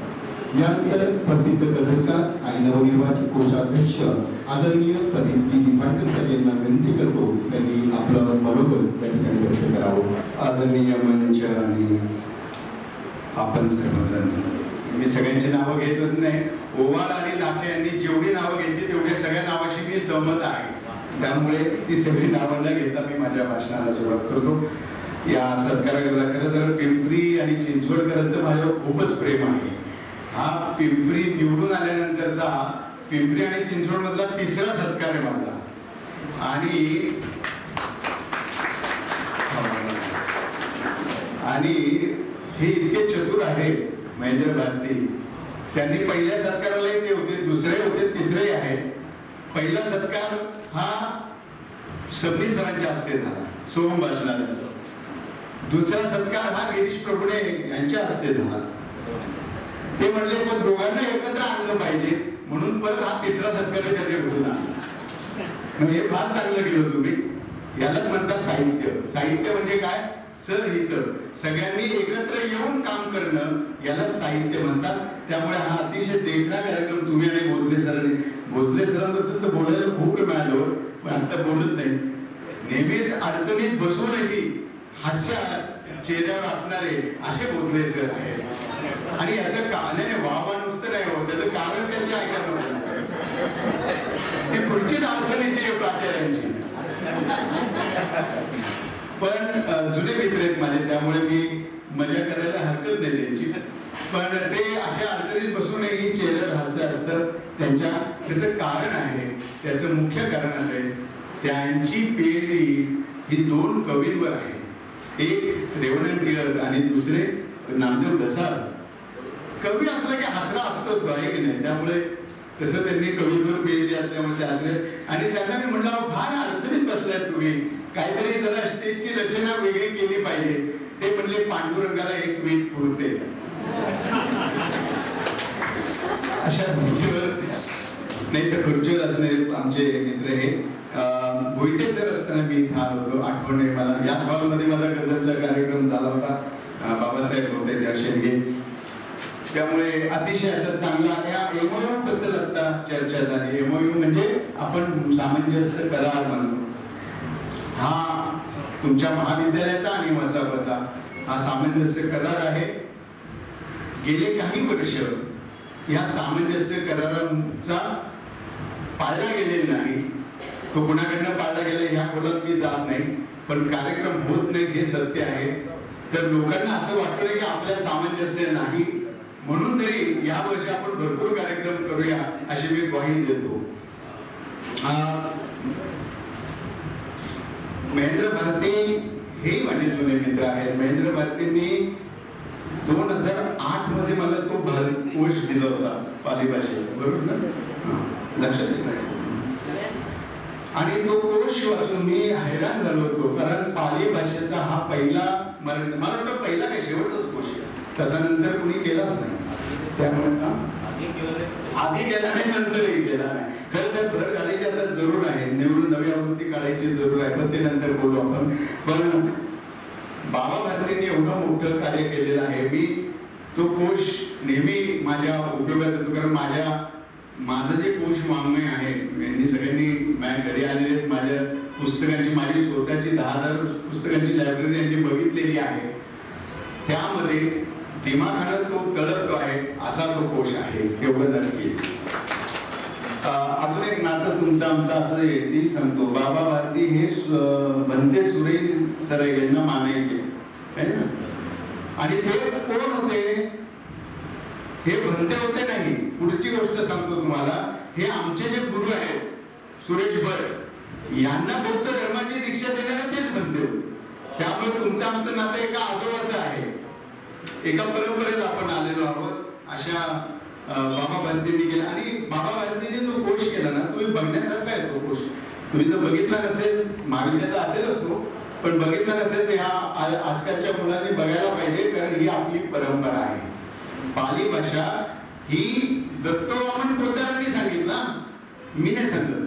यानंतर प्रसिद्ध गझलकार आणि नवनिर्वाचित कोषाध्यक्ष आदरणीय प्रदीपजी निफाडकर सर यांना विनंती करतो त्यांनी आपलं मनोगत त्या ठिकाणी व्यक्त करावं. आदरणीय मंच आणि आपण सर्वजण, मी सगळ्यांची नावं घेतच नाही. ओवाळ आणि लाखे यांनी जेवढी नावं घेतली तेवढ्या सगळ्या नावाशी मी सहमत आहे, त्यामुळे ती सगळी नावं न घेता मी माझ्या भाषणाला सुरुवात करतो. या सत्काराला खरं तर पिंपरी आणि चिंचवडकरांचं माझ्यावर खूपच प्रेम आहे. हा पिंपरी निवडून आल्यानंतरचा पिंपरी आणि चिंचवड मधला तिसरा सत्कार आहे माझा. आणि हे इतके चतुर आहे महेंद्र भारती, त्यांनी पहिल्या सत्काराला ते होते, दुसरे होते, तिसरे आहे. पहिला सत्कार हा सबनीस सरांच्या हस्ते झाला सोहम भाषणाचा. दुसरा सत्कार हा गिरीश प्रभुणे यांच्या हस्ते झाला. ते म्हणले पण दोघांना एकत्र आणलं पाहिजे म्हणून परत हा तिसरा सत्कार त्याच्या घडून आणला. म्हणजे हे फार चांगलं केलं तुम्ही. यालाच म्हणतात साहित्य. साहित्य म्हणजे काय? सहहित, सगळ्यांनी एकत्र येऊन काम करणं याला साहित्य म्हणतात. त्यामुळे हा अतिशय देखणा कार्यक्रम तुम्ही आणि भोसले सरांबद्दल तर बोलायला खूप मिळालं, पण आता बोलत नाही. नेहमीच अडचणीत बसूनही हास्य चेहऱ्यावर असणारे असे भोसले सर आहेत. आणि याचं कारण वावा नुसतं नाही होत, त्याचं कारण त्यांच्या ऐकायला ती पुढचीच अडचणीची प्राचार्यांची. पण जुने मित्र आहेत माझे, त्यामुळे मी मजा करायला हरकत नाही त्यांची. पण ते अशा अडचणीत बसूनही चेहऱ्यावर हास्य असतं. असतं त्याचं कारण आहे. त्याचं मुख्य कारण असं आहे, त्यांची PhD ही 2 कवींवर आहे. एक रेवणन टिळक आणि दुसरे नामदेव दसाळ. कवी असला की हसरा असतोच तो, आहे की नाही? त्यामुळे तसं त्यांनी कवींवर PhD असल्यामुळे ते असले. आणि त्यांना मी म्हटलं, फार अडचणीत बसलाय तुम्ही, काहीतरी जरा स्टेजची रचना वेगळी केली पाहिजे. ते म्हणले, पांडुरंगाला एक वीट पुरते. अशा खुर्चीवर नाही तर खुर्चीवर असणारे आमचे मित्र हे भोईटे सर असताना मी इथं आलो होतो. आठवण आहे मला, याच हॉलमध्ये माझा गझलचा कार्यक्रम झाला होता. बाबासाहेब होते त्या शेंगे. त्यामुळे अतिशय असं चांगला या MOU बद्दल आता चर्चा झाली. MOU म्हणजे आपण सामंजस्य करार म्हणतो. हा तुमच्या महाविद्यालयाचा आणि मसापचा हा सामंजस्य करार आहे. गेले काही वर्ष या सामंजस्य कराराचा पाळला गेलेला नाही. तो कुणाकडनं पाळला गेला ह्या खोलात मी जात नाही, पण कार्यक्रम होत नाही हे सत्य आहे. तर लोकांना असं वाटलं की आपल्या सामंजस्य नाही, म्हणून तरी या वर्षी आपण भरपूर कार्यक्रम करूया अशी मी ग्वाही देतो. महेंद्र भारती हे माझे जुने मित्र आहेत. महेंद्र भारतींनी 2008 मध्ये मला तो कोश दिला होता पाली भाषेचा, बरोबर ना? लक्षात येईल. आणि तो कोश वाचून मी हैराण झालो होतो, कारण पाली भाषेचा हा पहिला मला वाटतं पहिला काय शेवटचाच कोश आहे. तसा नंतर कुणी केलाच नाही. त्यामुळे आधी केला नाही, नंतरही केला नाही. खरं तर भर घालायची आता जरूर आहे, निवडून नवी आवृत्ती काढायची जरूर आहे, पण ते नंतर बोलू आपण. पण बाबा भारतींनी एवढं मोठं कार्य केलेलं आहे. मी तो कोश नेहमी माझ्या उपयोगात येतो, कारण माझं जे कोश वाङ्मय आहे, यांनी सगळ्यांनी माझ्या घरी आलेले आहेत. माझ्या पुस्तकांची, माझी स्वतःची 10,000 पुस्तकांची लायब्ररी यांनी बघितलेली आहे. त्यामध्ये दिमाखानं तो तळपतो आहे असा तो कोश आहे, एवढं नक्कीच. अजून एक नातं तुमचं आमचं असं ती सांगतो. बाबा भारती हे भंते सुरे सर यांना मानायचे आहे ना. आणि ते कोण होते? हे भंते होते नाही. पुढची गोष्ट सांगतो तुम्हाला. हे आमचे जे गुरु आहेत सुरेश भट, यांना बौद्ध धर्माची दीक्षा देणारे तेच भंते होते. त्यामुळे तुमचं आमचं नातं एका आजोबाचं आहे, एका परंपरेत आपण आलेलो आहोत. अशा बाबा भारतींनी केला. आणि बाबा भारतींनी जो कोश केला ना, तुम्ही बघण्यासारखा आहे तो कोश. तुम्ही जर बघितला नसेल, महाविद्यालयात असेलच तो, पण बघितला नसेल तर ह्या आजकालच्या मुलांनी बघायला पाहिजे, कारण ही आपली परंपरा आहे. पाली भाषा ही दत्तवामन पोद्दारांनी सांगितलं, मी नाही सांगत.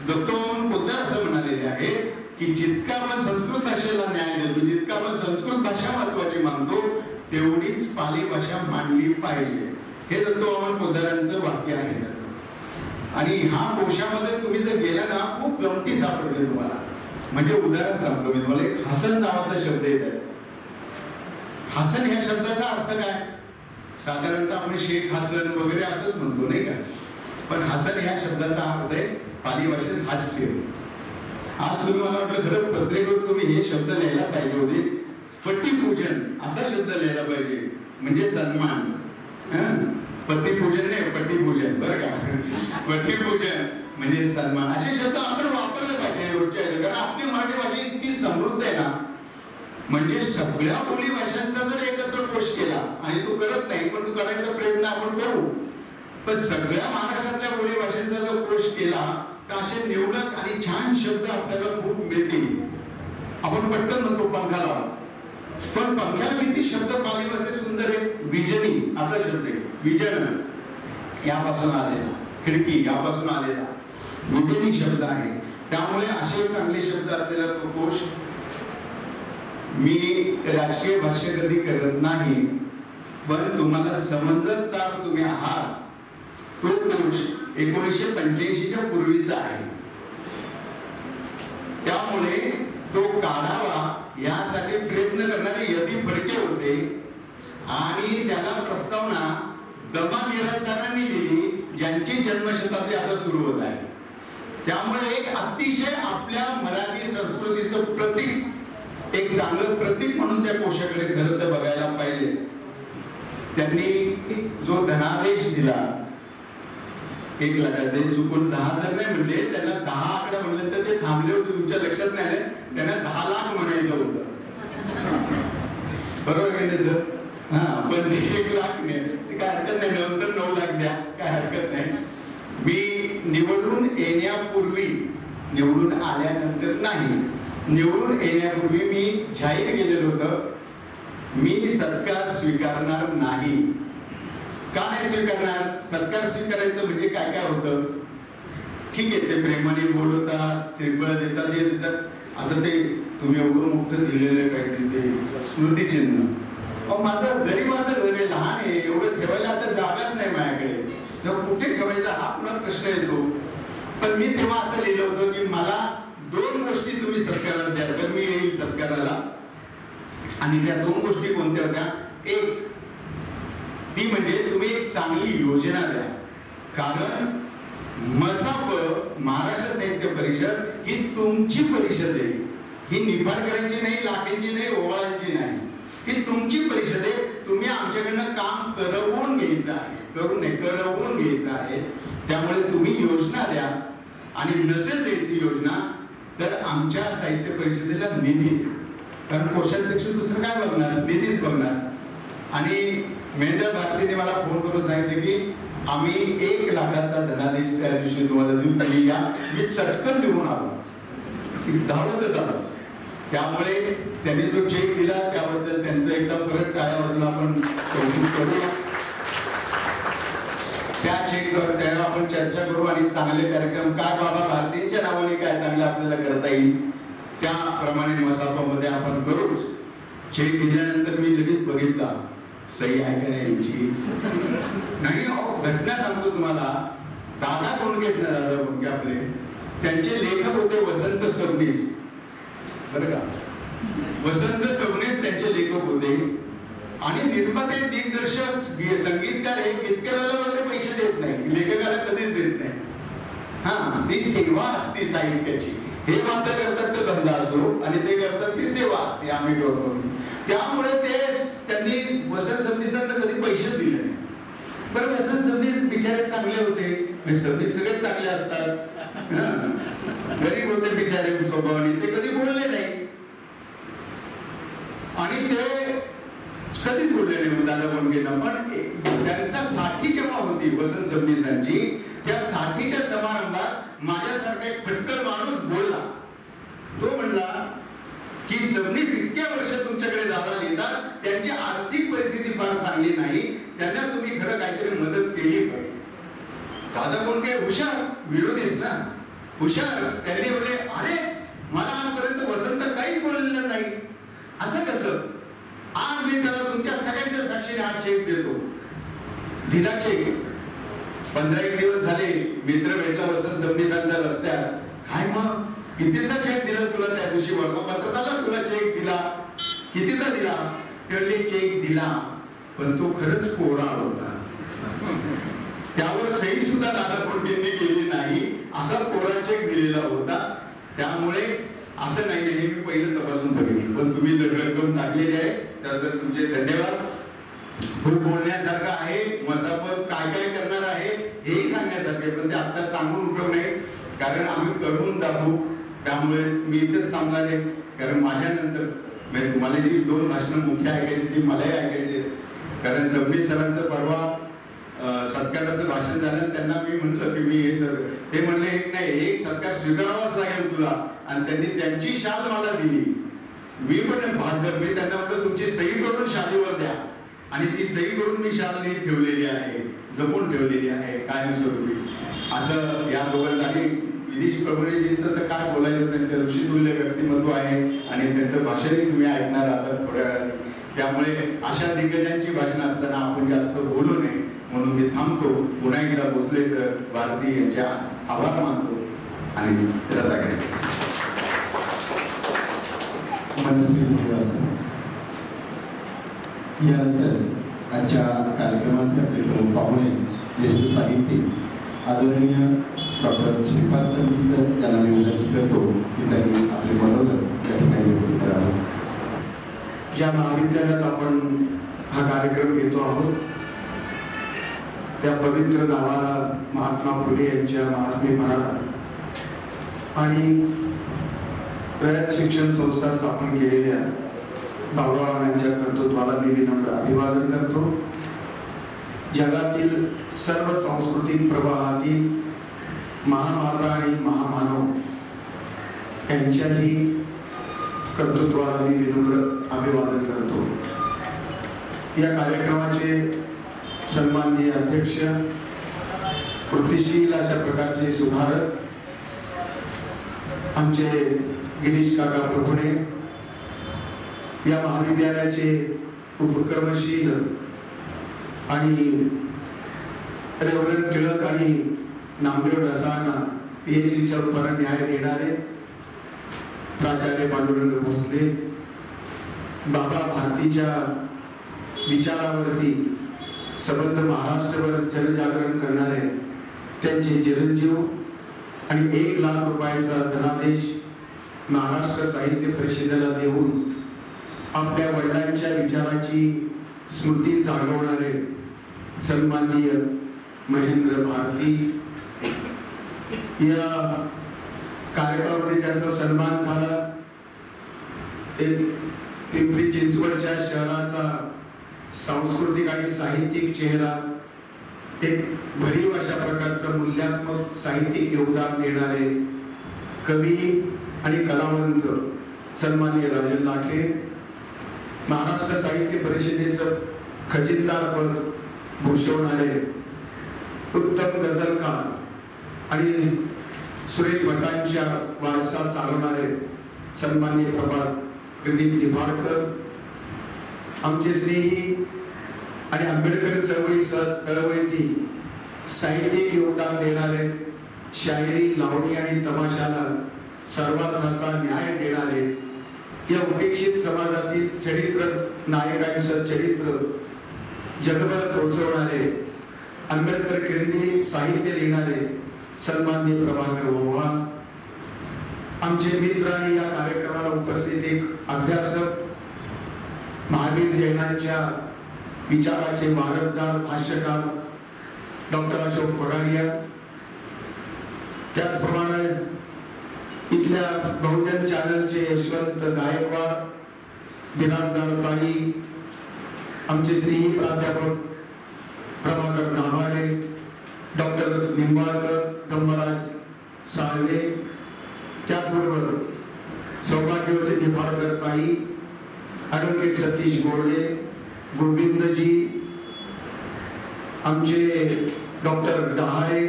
दत्तवामन पोद्दार असं म्हणालेले आहे की जितका आपण संस्कृत भाषेला न्याय देतो, जितका आपण संस्कृत भाषा महत्वाची मानतो, तेवढीच पाली भाषा मांडली पाहिजे. हे दत्तवामन पोद्दारांचं वाक्य आहे. आणि ह्या कोशामध्ये तुम्ही जर गेला ना, खूप गमती सापडते तुम्हाला. म्हणजे उदाहरण सांगतो मी तुम्हाला. एक हसन नावाचा शब्द येत आहे. हसन ह्या शब्दाचा अर्थ काय? साधारणतः आपण शेख हसन वगैरे असंच म्हणतो, नाही का? पण हसन ह्या शब्दाचा अर्थ आहे पाली भाषेत हास्य. आज तुम्ही मला वाटलं खरं पत्रिकेवर तुम्ही हे शब्द लिहायला पाहिजे होते. पट्टीपूजन असा शब्द लिहायला पाहिजे, म्हणजे सन्मान. पतीपूजन नाही, पट्टीपूजन, बरं का? पट्टीपूजन म्हणजे सन्मान. असे शब्द आपण वापरले पाहिजे रोजच्या. कारण आपली मराठी भाषा इतकी समृद्ध आहे ना, म्हणजे सगळ्या बोली भाषांचा जर एकत्र कोश केला, आणि तू करत नाही पण तू करायचा प्रयत्न आपण करू, पण सगळ्या महाराष्ट्रातल्या बोली भाषांचा जर कोश केला तर असे निवडक आणि छान शब्द आपल्याला खूप मिळतील. आपण पटकन म्हणतो पंखाला, पण पंख्याला किती शब्द पाली भाषेत सुंदर आहे. विजनी असा शब्द आहे, विजन यापासून आलेला, खिडकी यापासून आलेला विजनी शब्द आहे. त्यामुळे असे चांगले शब्द असलेला तो कोश. मी राजकीय भाष्य कधी करत नाही, पण तुम्हाला समजतदार तुम्ही आहात. तो कोश 1985च्या पूर्वीचा आहे. त्यामुळे तो काढावा यासाठी प्रयत्न करणारे यदी फडके होते, आणि त्याला प्रस्तावना दमा निरंजनांनी लिहिली, ज्यांची जन्मशताब्दी आता सुरू होत आहे. त्यामुळे एक अतिशय आपल्या मराठी संस्कृतीचं प्रतीक, एक चांगलं प्रतीक म्हणून त्या कोशाकडे खरं तर बघायला पाहिजे. त्यांनी जो धनादेश दिला 1 लाखात ते चुकून 10,000 नाही म्हणले, त्यांना 10 आकडा म्हणलं तर ते थांबले होते, तुमच्या लक्षात नाही आलं, त्यांना 10 लाख म्हणायचं होतं. बरोबर आहे सर? हा, पण ते 1 लाख नाही, ते काय हरकत नाही, नंतर 9 लाख द्या, काय हरकत नाही. मी निवडून येण्यापूर्वी, निवडून आल्यानंतर नाही, निवडून येण्यापूर्वी मी जाहीर केलेलं होतं, मी सत्कार स्वीकारणार नाही. का नाही स्वीकारणार? सत्कार स्वीकारायचं म्हणजे काय काय होतं? ठीक आहे, ते प्रेमाने बोलवतात, श्रीफळ देतात, हे देतात. आता ते तुम्ही एवढं मोठं दिलेलं काय ते स्मृतिचिन्ह, माझं गरीबाचं घर आहे, लहान आहे, एवढं ठेवायला आता जागाच नाही माझ्याकडे, तेव्हा कुठे ठेवायचा हा पुन्हा प्रश्न येतो. पण मी तेव्हा असं लिहिलं होतं की मला 2 गोष्टी तुम्ही सत्काराला द्या, तर मी येईल सत्काराला. आणि त्या 2 गोष्टी कोणत्या होत्या? एक ती म्हणजे तुम्ही एक चांगली योजना द्या, कारण मसाप महाराष्ट्र साहित्य परिषद ही तुमची परिषद आहे, ही निफाडकरांची नाही, लाखेंची नाही, ओवाळांची नाही, ही तुमची परिषद आहे. तुम्ही आमच्याकडनं काम करवून घ्यायचं आहे, करू नये, करवून घ्यायचं आहे. त्यामुळे तुम्ही योजना द्या, आणि नसेल द्यायची योजना तर आमच्या साहित्य परिषदेला निधी, कारण कोशाध्यक्ष दुसरं काय बघणार, निधीच बघणार. आणि महेंद्र भारतीने मला फोन करून सांगितले की आम्ही 1 लाखाचा धनादेश त्या दिवशी तुम्हाला देऊ, तुम्ही या. मी चटकन निघून आलो, धावतच आलो. त्यामुळे त्यांनी जो चेक दिला त्याबद्दल त्यांचं एकदा परत टाळ्यामधून आपण कौतुक करूया. त्या चेकवर त्यावर आपण चर्चा करू आणि चांगले कार्यक्रम काय बाबा भारतीयांच्या नावाने काय चांगलं आपल्याला करता येईल त्याप्रमाणे मसापामध्ये आपण करूच. चेक दिल्यानंतर मी लगेच बघितला सही आहे का नाही यांची. नाही, घटना सांगतो तुम्हाला. दादा कोणके आहेत ना, दादा कोणके आपले, त्यांचे लेखक होते वसंत सबनीस, बरं का, वसंत सबनीस त्यांचे लेखक होते. आणि निर्माते, दिग्दर्शक, संगीतकार हे गीतकाराला वगैरे पैसे देत नाही, लेखकाला कधीच देत नाही. हा, ती सेवा असते साहित्याची. हे मात्र करतात तर धंदा असो, आणि ते करतात ती सेवा असते, आम्ही करतो. त्यामुळे त्यांनी वसंत सबनीसांना कधी पैसे दिले नाही. बरं, वसंत सबनीस बिचारे चांगले होते, सबनीस सगळे चांगले असतात, गरीब होते बिचारे स्वभावाने, ते कधी बोलले नाही. आणि ते कधीच बोलले नाही दादा कोंडकेंना. पण त्यांचा साठी जेव्हा होती वसंत सबनीसांची, त्या साठीच्या समारंभात माझ्यासारखा एक फटकल माणूस बोलला. तो म्हणला की सबनीस इतक्या वर्ष तुमच्याकडे दादा लिहितात, त्यांची आर्थिक परिस्थिती फार चांगली नाही, त्यांना तुम्ही खरं काहीतरी मदत केली पाहिजे. दादा कोंडके हुशार, विरोधीच ना, हुशार. त्यांनी बोलले, अरे मला आजपर्यंत वसंत काहीच बोललेलं नाही, असं कसं? आज मी त्याला तुमच्या सगळ्यांच्या साक्षीने हा चेक देतो. दिला चेक. 15-1 दिवस झाले, मित्र भेटला वसंत सबनीसांच्या रस्त्यात. काय मग कितीचा चेक दिला तुला? त्या दिवशी वर्तमानपत्रात आला, तुला चेक दिला. कितीचा दिला? त्यावेळी चेक दिला, पण तो खरंच कोरा होता. त्यावर सही सुद्धा दादा कोंडकेंनी केली नाही, असा कोरा चेक दिलेला होता. त्यामुळे असं नाही, हे मी पहिलं तपासून बघितलं. पण तुम्ही रक्कम टाकलेली आहे, तर तुमचे धन्यवाद. खूप बोलण्यासारखं आहे. मसापत काय काय करणार आहे हेही सांगण्यासारखं आहे, पण ते आता सांगून उपयोग नाही, कारण आम्ही करून दाखवू. त्यामुळे मी इथेच थांबणार आहे, कारण माझ्यानंतर तुम्हाला जी 2 भाषणं मुख्य ऐकायची ती मलाही ऐकायची. कारण सबनीस सरांचं परवा सत्काराचं भाषण झालं, त्यांना मी म्हटलं की मी हे सर, ते म्हणले एक सत्कार स्वीकारावाच लागेल तुला, आणि त्यांनी त्यांची शाल मला दिली. मी पण भाग, मी त्यांना म्हटलं तुमची सही करून शालीवर द्या, आणि ती सही करून मी शाल ठेवलेली आहे, जपून ठेवलेली आहे कायमस्वरूपी. असं या दोघांचं. आणि गिरीश प्रभुजींचं तर काय बोलायचं, त्यांचं ऋषितुल्य व्यक्तिमत्व आहे, आणि त्यांचं भाषणही तुम्ही ऐकणार आहात थोड्या वेळाने. त्यामुळे अशा दिग्गजांची भाषण असताना आपण जास्त बोलू नये, म्हणून मी थांबतो. पुन्हा एकदा भोसले सर, भारती यांच्या आभार मानतो आणि रजा घेतो. यानंतर आजच्या कार्यक्रमाचे आपले प्रमुख पाहुणे, ज्येष्ठ साहित्यिक आदरणीय डॉक्टर श्रीपाल सबनीस सर यांना मी विनंती करतो की त्यांनी आपले मनोगत या ठिकाणी व्यक्त करावं. ज्या महाविद्यालयात आपण हा कार्यक्रम घेतो आहोत त्या पवित्र नावाला महात्मा फुले यांच्या महात्मेपणाला आणि रयत शिक्षण संस्था स्थापन केलेल्या बाबांच्या कर्तृत्वाला मी विनम्र अभिवादन करतो. जगातील सर्व सांस्कृतिक प्रवाहातील महामाता आणि महामानव यांच्याही कर्तृत्वाला मी विनम्र अभिवादन करतो. या कार्यक्रमाचे सन्माननीय अध्यक्ष, कृतिशील अशा प्रकारचे सुधारक आमचे गिरीश काका प्रभुणे, या महाविद्यालयाचे उपक्रमशील आणि रेव्हरंड टिळक आणि नामदेव ढसाळांना PhDच्या रूपाने न्याय देणारे प्राचार्य पांडुरंग भोसले, बाबा भारतीच्या विचारावरती सबंध महाराष्ट्रभर जनजागरण करणारे त्यांचे चिरंजीव आणि 1 लाख रुपयाचा धनादेश महाराष्ट्र साहित्य परिषदेला देऊन आपल्या वडिलांच्या विचाराची स्मृती जागवणारे सन्माननीय महेंद्र भारती, या कार्यक्रमामध्ये ज्यांचा सन्मान झाला ते पिंपरी चिंचवडच्या शहराचा सांस्कृतिक आणि साहित्यिक चेहरा, एक भरीव अशा प्रकारचं मूल्यात्मक साहित्यिक योगदान देणारे कवी आणि कलावंत सन्माननीय राजन लाखे, महाराष्ट्र साहित्य परिषदेचं खजिनदार पद भूषवणारे उत्तम गझलकार आणि सुरेश भटांच्या वारसा चालवणारे सन्माननीय प्रदीप निफाडकर, आमचे स्नेही आणि आंबेडकर चळवळीतील साहित्यिक योगदान देणारे, शायरी, लावणी आणि तमाशाला सर्वार्थाचा न्याय देणारे, या उपेक्षित समाजातील चरित्र नायकांचं चरित्र जगभर पोहोचवणारे, आंबेडकर केंद्रीय साहित्य लिहिणारे सन्माननीय प्रभाकर ओव्हा, आमचे मित्र आणि या कार्यक्रमाला उपस्थित एक अभ्यासक, महावीर जैनांच्या विचाराचे वारसदार भाष्यकार डॉक्टर अशोक पगारिया, त्याचप्रमाणे इथल्या बहुजन चॅनलचे यशवंत गायकवाड, बिराजदार ताई, आमचे स्नेही प्राध्यापक प्रभाकर दाभाडे, डॉक्टर निंबाळकर, गंगराज साळवे, त्याचबरोबर सौभाग्यवती निफाडकर ताई, ॲडव्होकेट सतीश गोरडे, गोविंदजी, आमचे डॉक्टर डहाळे,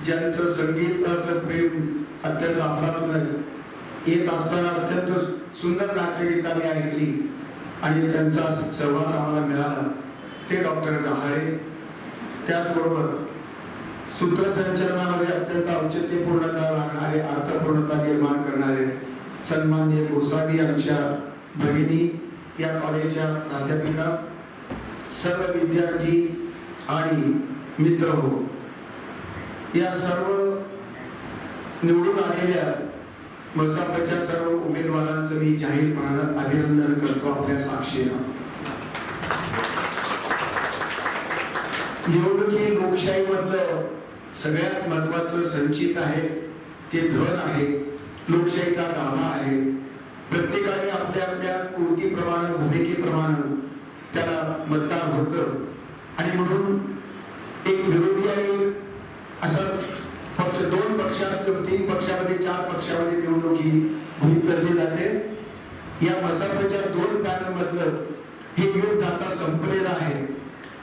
ज्यांचं संगीताचं प्रेम अत्यंत आपलातून येत असताना अत्यंत सुंदर नाट्यगीता मी ऐकली आणि त्यांचा सहवास आम्हाला मिळाला, ते डॉक्टर डहाळे. त्याचबरोबर सूत्रसंचलनामध्ये अत्यंत औचित्यपूर्णता लागणारे, अर्थपूर्णता निर्माण करणारे सन्माननीय गोसावी, आमच्या भगिनी, या कॉलेजच्या प्राध्यापिका, सर्व विद्यार्थी आणि मित्र हो, या सर्व निवडून आलेल्या मसापच्या सर्व उमेदवारांचं मी जाहीरपणानं अभिनंदन करतो आपल्या साक्षीनं. निवडणुकी लोकशाहीमधलं सगळ्यात महत्वाचं संचित आहे, ते धन आहे, लोकशाहीचा गाभा आहे. प्रत्येकाने आपल्या आपल्या कृतीप्रमाणे, भूमिकेप्रमाणे त्याला मतदान होतं आणि म्हणून एक विरोधी आणि असा पक्ष, 2 पक्षात, 3 पक्षामध्ये, 4 पक्षामध्ये निवडणुकी भूमितरली जाते. या मसापच्या 2 पॅनल मधलं हे युद्ध आता संपलेलं आहे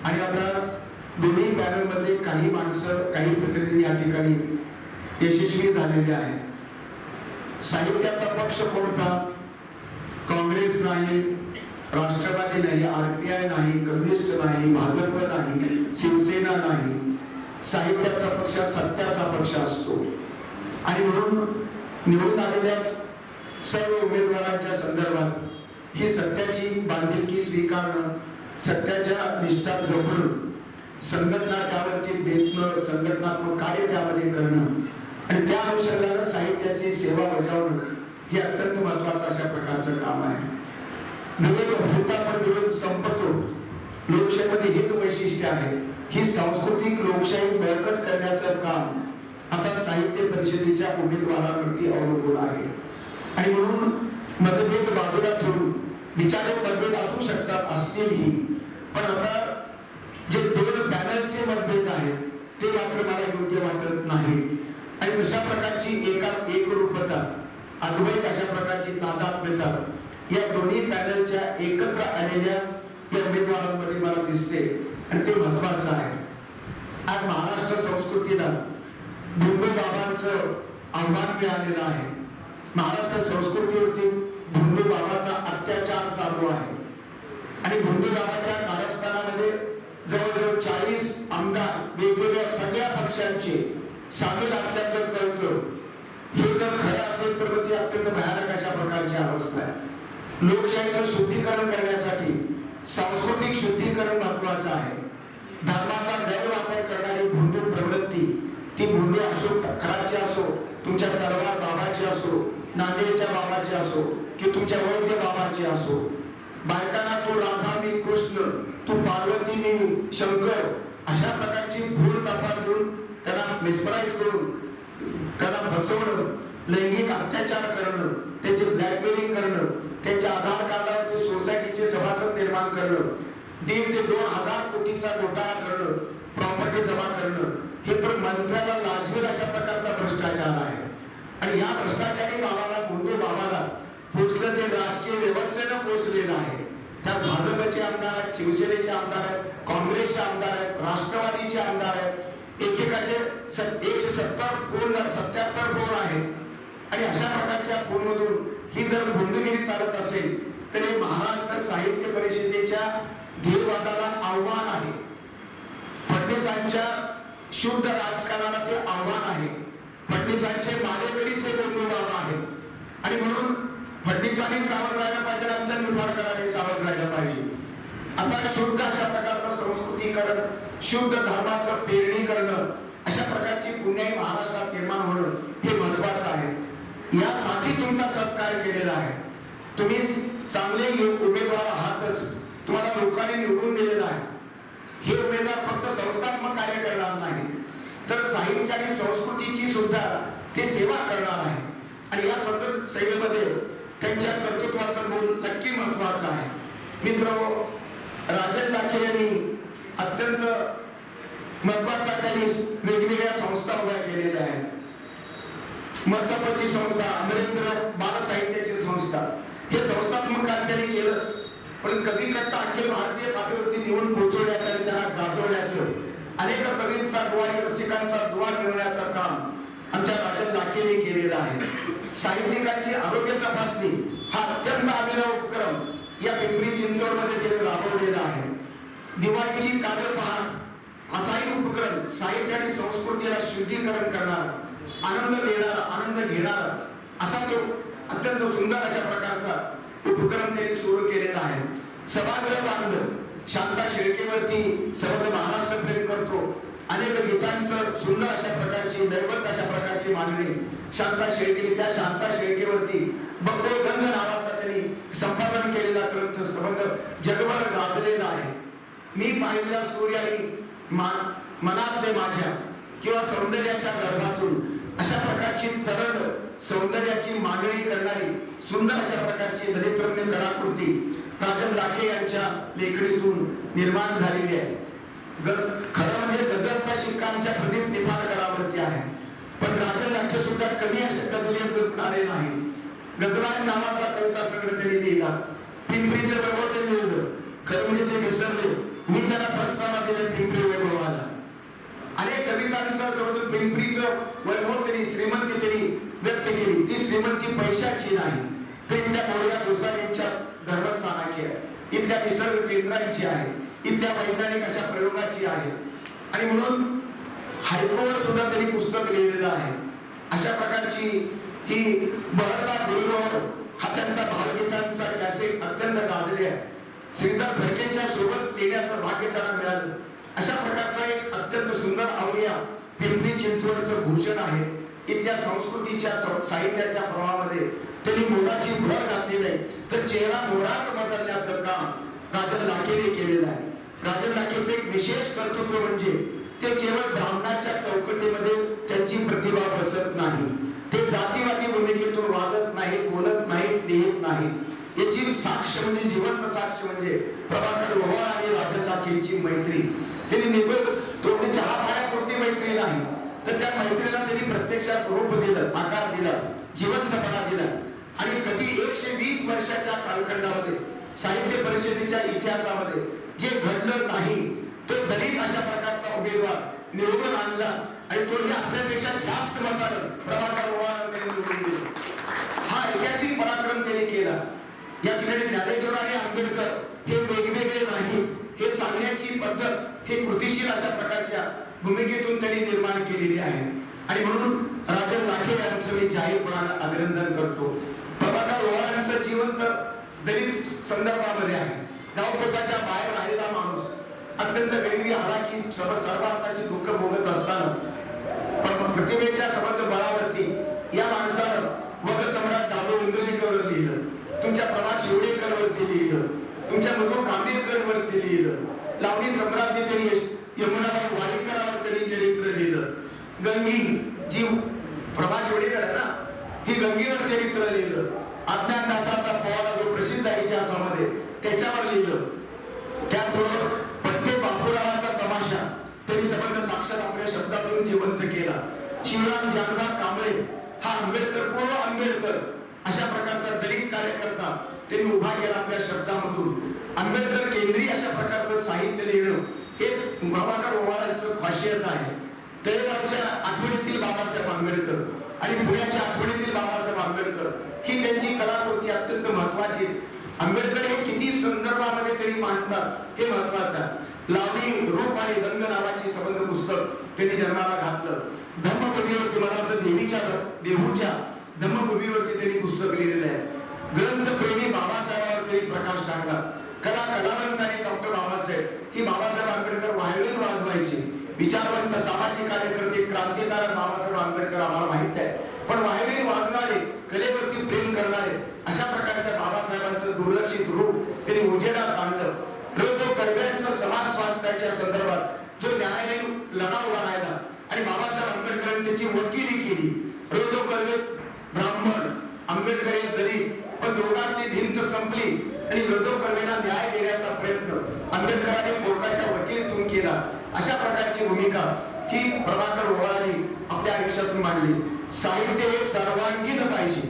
आणि आता दोन्ही पॅनल मधले काही माणसं, काही प्रतिनिधी या ठिकाणी यशस्वी झालेले आहेत. साहित्याचा पक्ष कोणता? काँग्रेस नाही, राष्ट्रवादी नाही, RPI नाही, कम्युनिस्ट नाही, भाजप नाही, शिवसेना नाही. साहित्याचा पक्ष सत्याचा पक्ष असतो आणि म्हणून निवडून आलेल्या सर्व उमेदवारांच्या संदर्भात ही सत्याची बांधिलकी स्वीकारणं, सत्याच्या निष्ठा जपणं, संघटना त्यावरती बेतणं, संघटनात्मक कार्य त्यामध्ये करणं आणि त्या अनुषंगाने साहित्याची सेवा बजावणं हे अत्यंत महत्वाचं अशा प्रकारचं काम आहे. विरोध होता पण विरोध संपतो. लोकशाहीमध्ये हेच वैशिष्ट्य आहे. ही सांस्कृतिक लोकशाही बळकट करण्याचं साहित्य परिषदेच्या उमेदवारांवरती अवलंबून आहे. आणि म्हणून मतभेद बाजूला ठेवून विचारक मतभेद असू शकतात, असतीलही, पण आता जे दोन पॅनलचे मतभेद आहेत ते मात्र मला योग्य वाटत नाही. आणि तशा प्रकारची एकरूपता, अद्वैत अशा प्रकारची तादात्म्यता या दोन्ही पॅनलच्या एकत्र आलेल्या या उमेदवारांमध्ये मला दिसते आणि ते महत्वाचं आहे. आज महाराष्ट्र संस्कृतीला भोंदू बाबांचं आव्हान मिळालेलं आहे. महाराष्ट्र संस्कृतीवरती भोंदू बाबाचा अत्याचार चालू आहे आणि भोंदू बाबाच्या कारस्थानामध्ये जवळजवळ 40 आमदार वेगवेगळ्या सगळ्या पक्षांचे सामील असल्याचं कळतं. हे जर खरं असेल तर ती अत्यंत भयानक अशा प्रकारची अवस्था आहे. लोकशाहीचं शुद्धीकरण करण्यासाठी सांस्कृतिक शुद्धीकरण महत्वाचं आहे. धर्माचा गैरवापर करणारी भोंदू प्रवृत्ती, ती भोंदू असो, खराची असो, तुमच्या तलवार बाबाची असो, नांदेडच्या बाबाची असो की तुमच्या वैद्य बाबाची असो, बायकांना तू राधा मी कृष्ण, तू पार्वती मी शंकर अशा प्रकारची भूल तापात देऊन त्यांना मिसप्राईज करून त्यांना फसवणं, लैंगिक अत्याचार करणं, त्याचे ब्लॅकमेलिंग करणं, त्यांच्या आधार कार्डावर सोसायटीचे सभासद निर्माण करणं, 1.5 ते 2,000 कोटीचा घोटाळा करणं, प्रॉपर्टी जमा करणं, हे तर मंत्र्याला लाजवेल अशा प्रकारचा भ्रष्टाचार आहे. आणि या भ्रष्टाचारी बाबाला, भोंदू बाबाला पोचलं ते राजकीय व्यवस्थेनं पोचलेलं आहे. त्यात भाजपचे आमदार आहेत, शिवसेनेचे आमदार आहेत, काँग्रेसचे आमदार आहेत, राष्ट्रवादीचे आमदार आहेत, एकेकाचे 177 कोण आहेत. आणि अशा प्रकारच्या फोनमधून ही जर भोंदूगिरी चालत असेल तर हे महाराष्ट्र साहित्य परिषदेच्या ध्येयवादाला आव्हान आहे. फडणवीसांच्या शुद्ध राजकारणाला ते आव्हान आहे. फडणवीसांचे मारेकरीचे भोंदू बाबा आहेत आणि म्हणून फडणवीसांनी सावध राहायला पाहिजे, आमच्या निंबाळकरांनी सावध राहायला पाहिजे. आता शुद्ध अशा प्रकारचं संस्कृतीकरण, शुद्ध धर्माचं पेरणी करणं, अशा प्रकारची पुण्याई महाराष्ट्रात निर्माण होणं हे महत्वाचं आहे. यासाठी तुमचा सत्कार केलेला आहे. तुम्ही चांगले उमेदवार आहातच, तुम्हाला लोकांनी निवडून दिलेला आहे. हे उमेदवार फक्त संस्थात्मक कार्य करणार नाही तर साहित्य आणि संस्कृतीची सुद्धा ते सेवा करणार आहे. आणि या सतत सेवेमध्ये त्यांच्या कर्तृत्वाचं मोल नक्की महत्वाचं आहे. मित्र, राजन लाखे यांनी अत्यंत महत्वाचा त्यांनी वेगवेगळ्या संस्था उभ्या केलेल्या आहेत. मसपची संस्था, अमरेंद्र बाल साहित्याची संस्था, हे संस्थात्मक कार्य त्यांनी केलंच, पण कवी कट्टा अखिल भारतीय पातळीवरती निवडून पोहोचवण्याचं आणि त्यांना गाजवण्याचं, अनेक कवींचा दुवा, रसिकांचा दुवा मिळवण्याचं काम आमच्या राजन लाखेने केलेलं आहे. साहित्यिकांची आरोग्य तपासणी हा अत्यंत अभिनव उपक्रम या पिंपरी चिंचवड मध्ये त्यांनी राबवलेला आहे. दिवाळीची काव्य पहाट असाही उपक्रम साहित्य आणि संस्कृतीला शुद्धीकरण करणारा, आनंद देणारा, आनंद घेणारा असा तो अत्यंत सुंदर अशा प्रकारचा उपक्रम त्यांनी सुरू केलेला आहे. सभागृह बांधलं, शांता शेळकेवरती समग्र महाराष्ट्र प्रेम करतो, अनेक गीतांचं सुंदर अशा प्रकारची, दैवत अशा प्रकारची मांडणी शांता शेळके, त्या शांता शेळकेवरती बकरोगंध नावाचा त्यांनी संपादन केलेला ग्रंथ समग्र जगभर गाजलेला आहे. मी पाहिलेल्या सूर्यानी मनातले माझ्या किंवा सौंदर्याच्या गर्भातून अशा प्रकारची तरल सौंदर्याची मांडणी करणारी सुंदर अशा प्रकारची दलितरम्य कलाकृती राजन लाखे यांच्या लेखणीतून निर्माण झालेली आहे. खरं म्हणजे गझलचा शिक्का आमच्या प्रदीप निफाडकरावरती आहे, पण राजन लाखे सुद्धा कमी असे गझले नाही. गझलान नावाचा कविता संग्रह त्यांनी लिहिला, पिंपरीचं वैभव त्यांनी लिहिलं. खरं म्हणजे ते विसरले, मी त्यांना प्रस्तावना दिले पिंपरी वैभवाला. अनेक कवितांचं जवळ पिंपरीचं वैभव त्यांनी, श्रीमंती त्यांनी व्यक्त केली. ती श्रीमंती पैशाची नाही, ते इथल्या मोर्या गोसावींच्या धर्मस्थानाची आहे, इथल्या निसर्ग केंद्रांची आहे, इथल्या वैज्ञानिक अशा प्रयोगाची आहे. आणि म्हणून हायकोवर सुद्धा त्यांनी पुस्तक लिहिलेलं आहे. अशा प्रकारची ही बहरला गुरुवर हा त्यांचा भावगीतांचा कॅसेट अत्यंत गाजले आहे. श्रीधर फडकेंच्या सोबत लिहिण्याचं भाग्य त्यांना मिळालं. अशा प्रकारचा एक अत्यंत सुंदर अवलिया पिंपरी चिंचवडचं भूषण आहे. इथल्या संस्कृतीच्या साहित्याच्या प्रवाहामध्ये त्यांनी मोलाची भर घातलेली आहे. तर चेहरा मोराच बदलण्याचं काम राजन लाखेने केलेलं आहे. राजन लाखेचं एक विशेष कर्तृत्व म्हणजे ते केवळ ब्राह्मणाच्या चौकटीमध्ये त्यांची प्रतिभा बसली नाही, ते जातीवादी भूमिकेतून वागत नाही, बोलत नाही, लिहित नाही. याची साक्ष म्हणजे जिवंत साक्ष म्हणजे प्रभाकर ओवाळ आणि राजन लाखेंची मैत्री. त्यांनी निवड तोंडी चहा पाण्यापुरती मैत्री नाही, तर त्या मैत्रीला त्यांनी प्रत्यक्षात रूप दिलं, आकार दिला, जिवंतपणा दिला. आणि कधी 120 वर्षाच्या कालखंडामध्ये साहित्य परिषदेच्या इतिहासामध्ये जे घडलं नाही, तो दलित अशा प्रकारचा उमेदवार निवडून आणला आणि तोही आपल्यापेक्षा जास्त मतानं प्रभाकर ओवाळ त्यांनी निवडून दिला. हा ऐतिहासिक पराक्रम त्यांनी केला. या ठिकाणी ज्ञानेश्वर आणि आंबेडकर हे वेगवेगळे नाही, हे सांगण्याची पद्धत हे कृतिशील अशा प्रकारच्या भूमिकेतून त्यांनी निर्माण केलेली आहे. आणि म्हणून राजन लाखे यांचं मी जाहीरपणाने अभिनंदन करतो. प्रभाकर ओवाळ यांचं जीवन तर दलित संदर्भामध्ये आहे. गावकोसाच्या बाहेर राहिलेला माणूस, अत्यंत गरिबी हालाकी सर्वांची दुःख भोगत असताना पण प्रतिभेच्या सबंध बळावरती या माणसानं वग्र सम्राट दादो इंद्रजीकर लिहिलं, तुमच्या प्रभात शिवडेकर वरती लिहिलं, तुमच्या मधु कांबेकर वरती लिहिलं, लावणी सम्राटने त्यांनी यमुनाबाई वाडीकरांवर त्यांनी चरित्र लिहिलं, गंगी जी प्रभात शिवडेकर आहे ना, ही गंगेवर चरित्र लिहिलं, अज्ञान दासाचा पोवाडा जो प्रसिद्ध आहे इतिहासामध्ये त्याच्यावर लिहिलं. त्याचबरोबर पट्टे बापूरावाचा तमाशा त्यांनी सबंध साक्षात आपल्या शब्दातून जिवंत केला. शिवराम जानबा कांबळे हा आंबेडकर पूर्व आंबेडकर अशा प्रकारचा दलित कार्यकर्ता त्यांनी उभा केला आपल्या शब्दामधून. आंबेडकर केंद्रीय अशा प्रकारचं साहित्य लिहिणं हे प्रभाकर ओवाळांचं खासियत आहे. तळेगावच्या आठवणीतील बाबासाहेब आंबेडकर आणि पुण्याच्या आठवणीतील बाबासाहेब आंबेडकर ही त्यांची कलाकृती अत्यंत महत्वाची. आंबेडकर हे किती संदर्भामध्ये तरी मांडतात हे महत्वाचं आहे. लावणी रूप आणि रंग नावाची संबंध पुस्तक त्यांनी जन्माला घातलं. धम्मभूमीवरती मला वाटतं देहूच्या धम्मभूमीवरती त्यांनी पुस्तक लिहिलेलं आहे. ग्रंथप्रेमी बाबासाहेबांवर त्यांनी प्रकाश टाकला. कलावंत आणि डॉक्टर बाबासाहेब ही बाबासाहेब आंबेडकर व्हायोलिन वाजवायचे. विचारवंत सामाजिक कार्यकर्ते क्रांतिकारक बाबासाहेब आंबेडकर आम्हाला माहित आहे, पण व्हायोलिन वाजणारे कलेवरती प्रेम करणारे अशा प्रकारच्या बाबासाहेबांचं दुर्लक्षित रूप त्यांनी उजेडात आणलं. रदो कर्व्यांचं समाज स्वास्थ्याच्या संदर्भात जो न्यायालयीन लढा उभा राहिला आणि बाबासाहेब आंबेडकरांनी त्याची वकिली केली. रदो कर्वे ब्राह्मण, आंबेडकर हे दलित, पण दोघांची भिंत संपली आणि रदो कर्वेंना न्याय देण्याचा प्रयत्न आंबेडकरांनी कोर्टाच्या वकिलीतून केला. अशा प्रकारची भूमिका ही प्रभाकर ओवाळांनी आपल्या आयुष्यातून मांडली. साहित्य हे सर्वांगीण पाहिजे.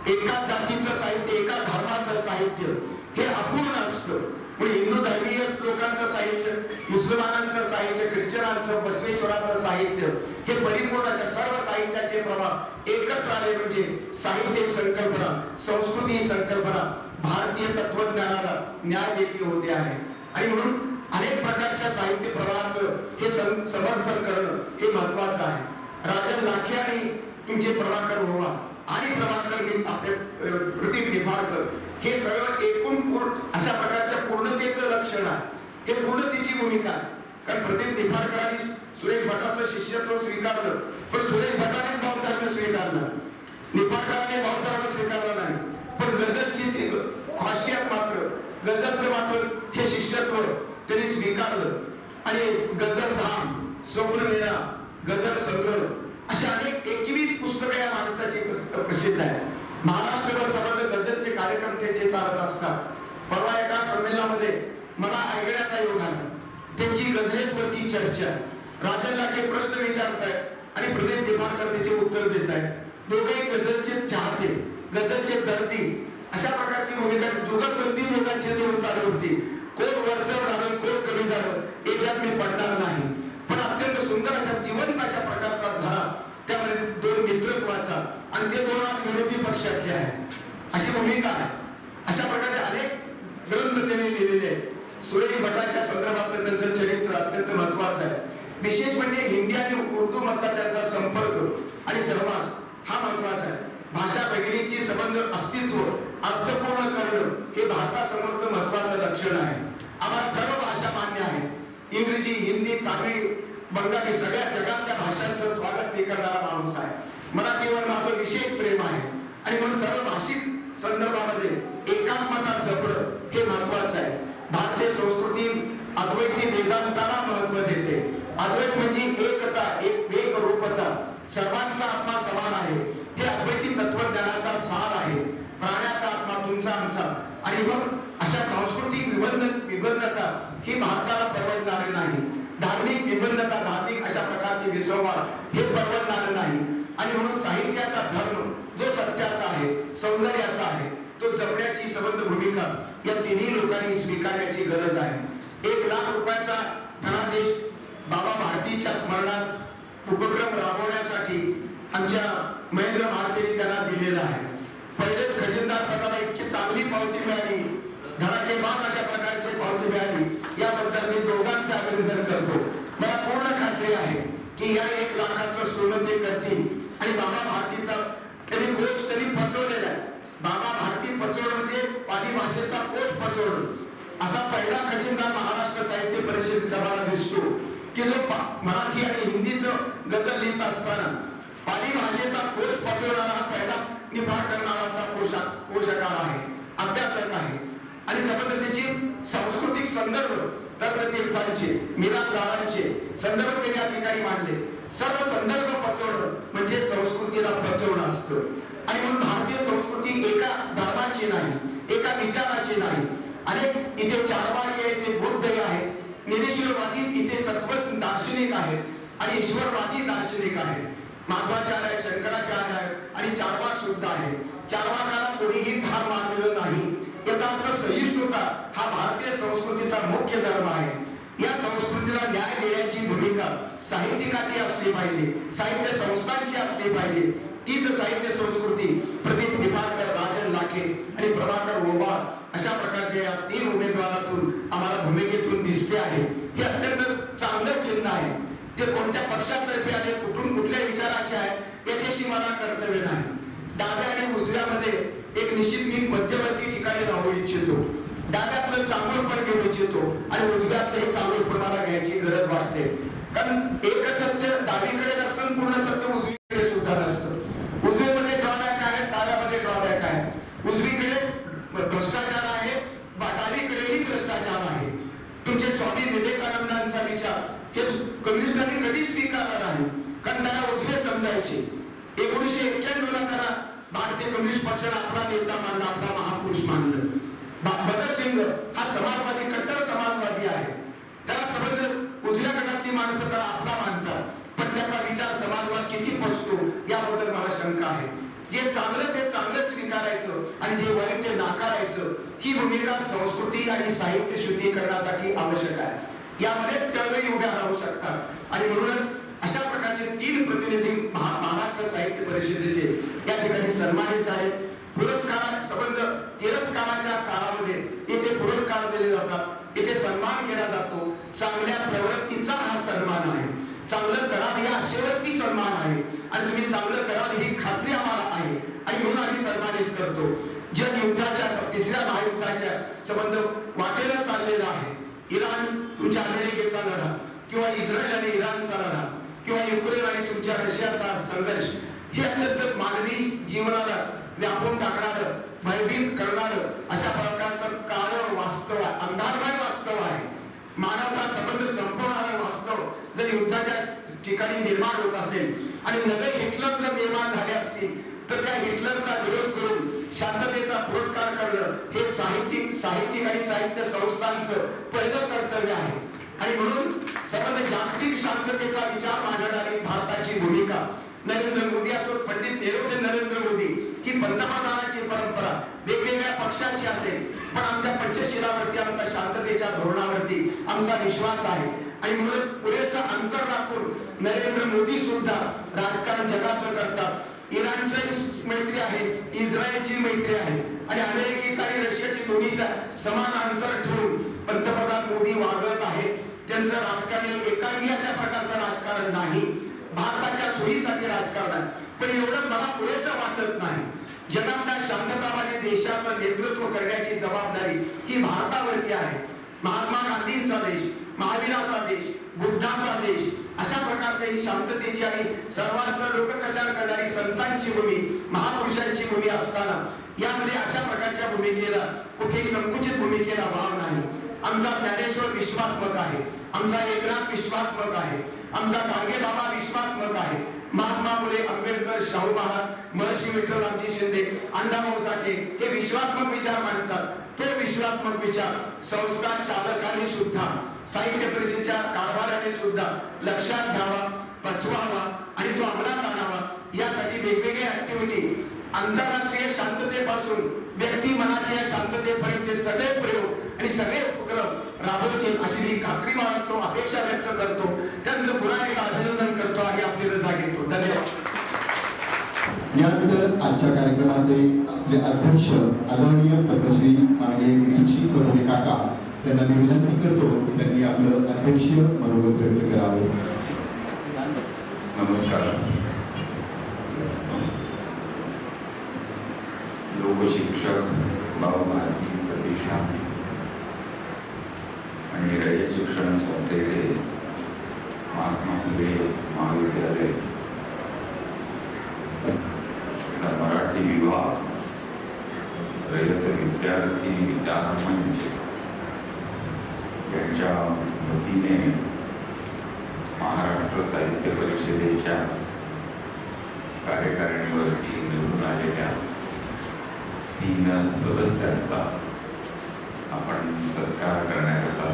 एका जातीचं साहित्य, एका धर्माचं साहित्य हे अपूर्ण असतं. म्हणजे हिंदू धर्मीय लोकांचं साहित्य, मुसलमानांचं साहित्य, ख्रिश्चनांचं, बसवेश्वराचं साहित्य हे परिपूर्ण अशा सर्व साहित्याचे प्रभाव एकत्र आले म्हणजे साहित्य संकल्पना, संस्कृती संकल्पना भारतीय तत्वज्ञानाला न्याय देती होते आहे. आणि म्हणून अनेक प्रकारच्या साहित्य प्रवाहाचं हे समर्थन करणं हे महत्वाचं आहे. राजन लाखे आणि तुमचे प्रभाकर ओवाळ आणि प्रभाकर आपले प्रदीप निफाडकर हे सगळं एकूण अशा प्रकारच्या पूर्णतेचं लक्षण आहे. हे पूर्णतेची भूमिका आहे. कारण प्रदीप निफाडकरांनी सुरेश भटाचं शिष्यत्व स्वीकारलं, पण सुरेश भटाने बौद्ध धर्म स्वीकारला, निफाडकरांनी बौद्ध धर्म स्वीकारला नाही. पण गझलची खासियत मात्र गझलचं मात्र हे शिष्यत्व त्यांनी स्वीकारलं. आणि गझल धाम, स्वप्न मेळा, गझल संग्रह अशा अनेक 21 पुस्तकं या माणसाची प्रसिद्ध आहे. महाराष्ट्रभर संबंध गझलचे कार्यक्रम त्यांचे चालत असतात. परवा एका संमेलनामध्ये मला ऐकण्याचा योग आला. त्यांची गझलेवरती चर्चा, राजन लाखे प्रश्न विचारतायत आणि प्रदीप निफाडकर त्याचे उत्तर देत आहेत. दोघे गझलचे चाहते, गझलचे दर्दी अशा प्रकारची भूमिका जुगलबंदी लोकांची दोन चालू होती. कोण वरचढ झालं, कोण कमी झालं याच्यात मी पडणार नाही. पण अत्यंत सुंदर अशा जिवंत अशा प्रकारचा झाला. त्यामध्ये दोन मित्रत्वाचा आणि ते दोन विरोधी पक्षातले आहे अशी भूमिका आहे. अशा प्रकारचे अनेक ग्रंथ त्यांनी लिहिलेले आहेत. सुरेश भटाच्या संदर्भातलं त्यांचं चरित्र अत्यंत महत्वाचं आहे. विशेष म्हणजे हिंदी आणि उर्दू मधला त्यांचा संपर्क आणि सहवास हा महत्वाचा आहे. भाषा भगिनीची संबंध अस्तित्व अर्थपूर्ण करणं हे भारतासमोरचं महत्वाचं लक्षण आहे. आम्हाला सर्व भाषा मान्य आहे. इंग्रजी, हिंदी, तामिळ, बंगाली सगळ्या जगातल्या भाषांचं स्वागत मी करणारा माणूस आहे. मराठीवर माझं विशेष प्रेम आहे आणि म्हणून सर्व भाषिक संदर्भामध्ये एकात्मता जपणं हे महत्वाचं आहे. भारतीय संस्कृती अद्वैती वेदांताला महत्व देते. अद्वैत म्हणजे एकता, एक रूपता, सर्वांचा आत्मा समान तुमचा आमचा, आणि मग अशा सांस्कृतिक विभिन्नता ही भारताला परवडणार नाही. धार्मिक विभिन्नता, धार्मिक अशा प्रकारचे विसंवाद हे परवडणार नाही. आणि म्हणून साहित्याचा धर्म जो सत्याचा आहे, सौंदर्याचा आहे, तो जपण्याची सबंध भूमिका या तिन्ही लोकांनी स्वीकारण्याची गरज आहे. 1 लाख रुपयाचा धनादेश बाबा भारतीच्या स्मरणात उपक्रम राबवण्यासाठी आमच्या महेंद्र भारतीने त्यांना दिलेला आहे. पहिलेच खजिनदार पदाला इतकी चांगली पावती मिळाली, घराचे बाग अशा प्रकारची पावती मिळाली, याबद्दल मी दोघांचे अभिनंदन करतो. मला पूर्ण खात्री आहे की या 1 लाखाचं सोनं ते करतील. आणि बाबा भारतीचा त्यांनी कोच तरी पचवलेला आहे. बाबा भारती पचवणं म्हणजे पाली भाषेचा कोच पचवणं असा पहिला खजिनदार महाराष्ट्र साहित्य परिषदेचा मला दिसतो की जो मराठी आणि हिंदीचं गझल लिहित असताना पाली भाषेचा कोच पचवणारा हा पहिला निभाकर नावाचा कोशकार आहे, अभ्यासक आहे. आणि सबंध त्याची सांस्कृतिक संदर्भ तीर्थांचे, मिराजदारांचे संदर्भ त्यांनी या ठिकाणी मांडले. सर्व संदर्भ पचवणं म्हणजे संस्कृतीला पचवणं असतं. आणि म्हणून भारतीय संस्कृती एका धर्माची नाही, एका विचाराची नाही. अनेक इथे चारवाडी आहे, इथे बुद्ध आहे, निरीश्वरवादी इथे तत्व दार्शनिक आहेत आणि ईश्वरवादी दार्शनिक आहेत. माध्वाचार्य आहे, शंकराचार्य आहे आणि चारवाक सुद्धा आहे. चारवाकाला कोणीही ठार मानलेलं नाही. याचा अर्थ सहिष्णुता हा भारतीय संस्कृतीचा मुख्य धर्म आहे. या संस्कृतीला न्याय देण्याची भूमिका साहित्यिकाची असली पाहिजे, साहित्य संस्थांची असली पाहिजे. तीच साहित्य संस्कृती प्रदीप निफाडकर, राजन लाखे आणि प्रभाकर ओवाळ अशा प्रकारच्या या 3 उमेदवारातून आम्हाला भूमिकेतून दिसते आहे. हे अत्यंत चांगलं चिन्ह आहे. ते कोणत्या पक्षातर्फे आले, कुठून कुठल्या विचाराचे आहे याच्याशी मला कर्तव्य नाही. डाव्या आणि उजव्यामध्ये एक निश्चित मी मध्यवर्ती ठिकाणी राहू इच्छितो. डाव्यातलं चांगलं पण घेऊ इच्छितो आणि उजव्यातलं हे चांगलं पण मला घ्यायची गरज वाटते. कारण एक सत्य डावीकडे नसतं, पूर्ण सत्य उजवीकडे सुद्धा नसतं. उजवीमध्ये ड्रॉबॅक आहे, डाव्यामध्ये ड्रॉबॅक आहे. उजवीकडे भ्रष्टाचार आहे, डावीकडेही भ्रष्टाचार आहे. तुमचे स्वामी विवेकानंदांचा विचार हे कम्युनिस्टांनी कधी स्वीकारला नाही, कारण त्यांना उजवे समजायचे. 1991 ला त्यांना भारतीय कम्युनिस्ट पक्षाला आपला नेता मानला, आपला महापुरुष मानलं. भगतसिंग हा समाजवादी, कट्टर समाजवादी आहे. त्याला सबंध उजव्या गटातली माणसं त्याला आपला मानतात, पण त्याचा विचार समाजवाद किती पसतो याबद्दल मला शंका आहे. जे चांगलं ते चांगलं स्वीकारायचं आणि जे वाईट ते नाकारायचं, ही भूमिका संस्कृती आणि साहित्य शुद्धीकरणासाठी आवश्यक आहे. यामध्ये चळवळी उभ्या राहू शकतात. आणि म्हणूनच अशा प्रकारचे 3 प्रतिनिधी महाराष्ट्र साहित्य परिषदेचे या ठिकाणी सन्मानित झाले. पुरस्कार संबंध तिरस्काराच्या काळामध्ये इथे पुरस्कार दिले जातात, इथे सन्मान केला जातो. चांगल्या प्रवृत्तीचा हा सन्मान आहे. चांगलं कराल या आशेवरती सन्मान आहे आणि तुम्ही चांगलं कराल ही खात्री आम्हाला आहे आणि म्हणून आम्ही सन्मानित करतो. जग युद्धाच्या 3ऱ्या महायुद्धाच्या संबंध वाटेला चाललेला आहे. इराण तुमच्या अमेरिकेचा लढा किंवा इस्रायल आणि इराणचा लढा किंवा युक्रेन आणि तुमच्या रशियाचा संघर्ष हे अत्यंत मानवी जीवनाला व्यापून टाकणारं, भयभीत करणारं अशा प्रकारचं काळ वास्तव आहे, अंधारमय वास्तव आहे. मानवता संबंध संपवणारं वास्तव जर युद्धाच्या ठिकाणी निर्माण होत असेल आणि नवे हिटलर जर निर्माण झाले असतील तर त्या हिटलरचा विरोध करून शांततेचा पुरस्कार करणं हे साहित्यिक आणि साहित्य संस्थांचं पहिलं कर्तव्य आहे. आणि म्हणून संबंध जागतिक शांततेचा विचार मांडणारी भारताची भूमिका, नरेंद्र मोदी असो, पंडित नेहरू ते नरेंद्र मोदी, ही पंतप्रधानाची परंपरा वेगवेगळ्या पक्षाची असेल, पण आमच्या पंचशिलावरती, आमच्या शांततेच्या धोरणावरती आमचा विश्वास आहे. आणि म्हणून पुरेसं अंतर राखून नरेंद्र मोदी सुद्धा राजकारण जगाचं करतात. इराणची मैत्री आहे, इस्रायलची मैत्री आहे आणि अमेरिकेचा आणि रशियाची दोन्हीचा समान अंतर ठेवून पंतप्रधान मोदी वागत आहेत. त्यांचं राजकारण एकांगी अशा प्रकारचं राजकारण नाही, भारताच्या सोयीसाठी राजकारण आहे. पण एवढं मला पुरेसं वाटत नाही. जगातल्या शांततावादी देशाचं नेतृत्व करण्याची जबाबदारी ही भारतावरती आहे. महात्मा गांधींचा देश, महावीराचा देश, बुद्धाचा देश अशा प्रकारची ही शांततेची आणि सर्वांचं लोककल्याण करणारी संतांची भूमी, महापुरुषांची भूमी असताना यामध्ये अशा प्रकारच्या भूमिकेला कुठेही संकुचित भूमिकेला वाव नाही. आमचा ज्ञानेश्वर विश्वात्मक आहे, आमचा एकनाथ विश्वात्मक आहे, आमचा गाडगे बाबा विश्वात्मक आहे, महात्मा फुले, आंबेडकर, शाहू महाराज, महर्षी विठ्ठलरामजी शिंदे, अण्णाभाऊ साठे हे विश्वात्मक विचार मांडतात. तो विश्वात्मक विचार संस्था चालकांनी सुद्धा, साहित्य परिषदेच्या कारभाराने सुद्धा लक्षात घ्यावा, पचवावा आणि तो अंमलात आणावा. यासाठी वेगवेगळ्या ऍक्टिव्हिटी, आंतरराष्ट्रीय शांततेपासून व्यक्ती मनाच्या शांततेपर्यंतचे सगळे प्रयोग आणि सगळे उपक्रम राबवतील अशी मी खात्री बाळगतो, अपेक्षा व्यक्त करतो. त्यांचं पुन्हा एकदा अभिनंदन करतो आणि आपली रजा घेतो. धन्यवाद. यानंतर आजच्या कार्यक्रमाचे आपले अध्यक्ष आदरणीय पद्मश्री माननीय गिरीजी करोडे काका यांना मी विनंती करतो की त्यांनी आपलं अध्यक्षीय मनोगत व्यक्त करावे. नमस्कार. लोकशिक्षक बाबा भारती प्रतिष्ठान आणि रयत शिक्षण संस्थेचे महात्मा फुले महाविद्यालय, मराठी विभाग, रयत विद्यार्थी विचार मंच यांच्या वतीने महाराष्ट्र साहित्य परिषदेच्या कार्यकारिणीवरती निवडून आलेल्या 3 सदस्यांचा आपण सत्कार करण्याकरता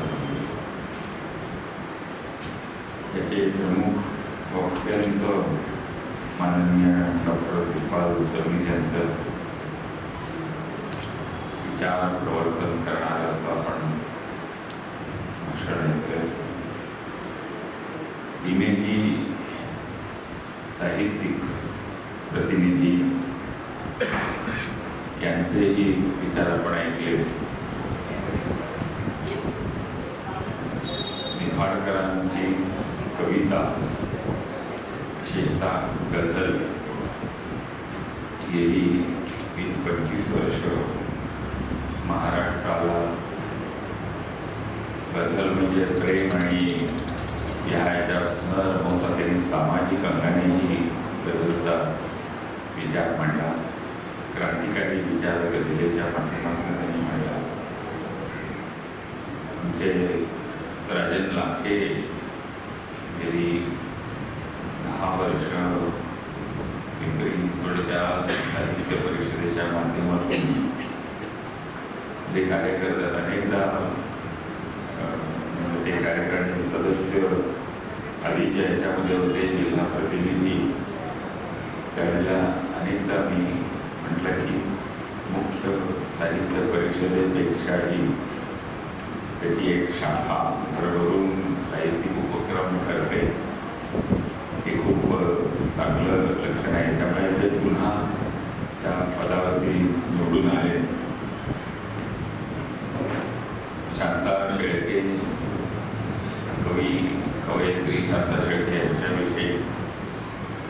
याचे प्रमुख वक्त्यांचं माननीय डॉक्टर श्रीपाल सबनीस यांचं विचार प्रवर्तन करणार असं आपण भाषण ऐकलं. तिनेही साहित्यिक प्रतिनिधी यांचेही विचार आपण ऐकले. निफाडकरांची कविता, विशेषतः गझल, गेली 20-25 वर्ष महाराष्ट्राला गझल म्हणजे प्रेम आणि ह्याच्या न रमवता त्यांनी सामाजिक अंगानेही गझलचा विचार मांडला. क्रांतिकारी विचार गझलेच्या माध्यमातून त्यांनी मांडला. आमचे राजन लाखे गेली 10 वर्ष पिंपरी चिंचवडच्या साहित्य परिषदेच्या माध्यमातून जे कार्य करतात. अनेकदा ते कार्यकारिणी सदस्य आधीच्या ह्याच्यामध्ये होते, जिल्हा प्रतिनिधी. त्यावेळेला अनेकदा मी म्हटलं की मुख्य साहित्य परिषदेपेक्षाही त्याची एक शाखा भरभरून साहित्यिक उपक्रम करते, हे खूप चांगलं लक्षण आहे. त्यामुळे ते पुन्हा त्या पदावरती निवडून आले. शांता शेळके, कवयित्री शांता शेळके यांच्याविषयी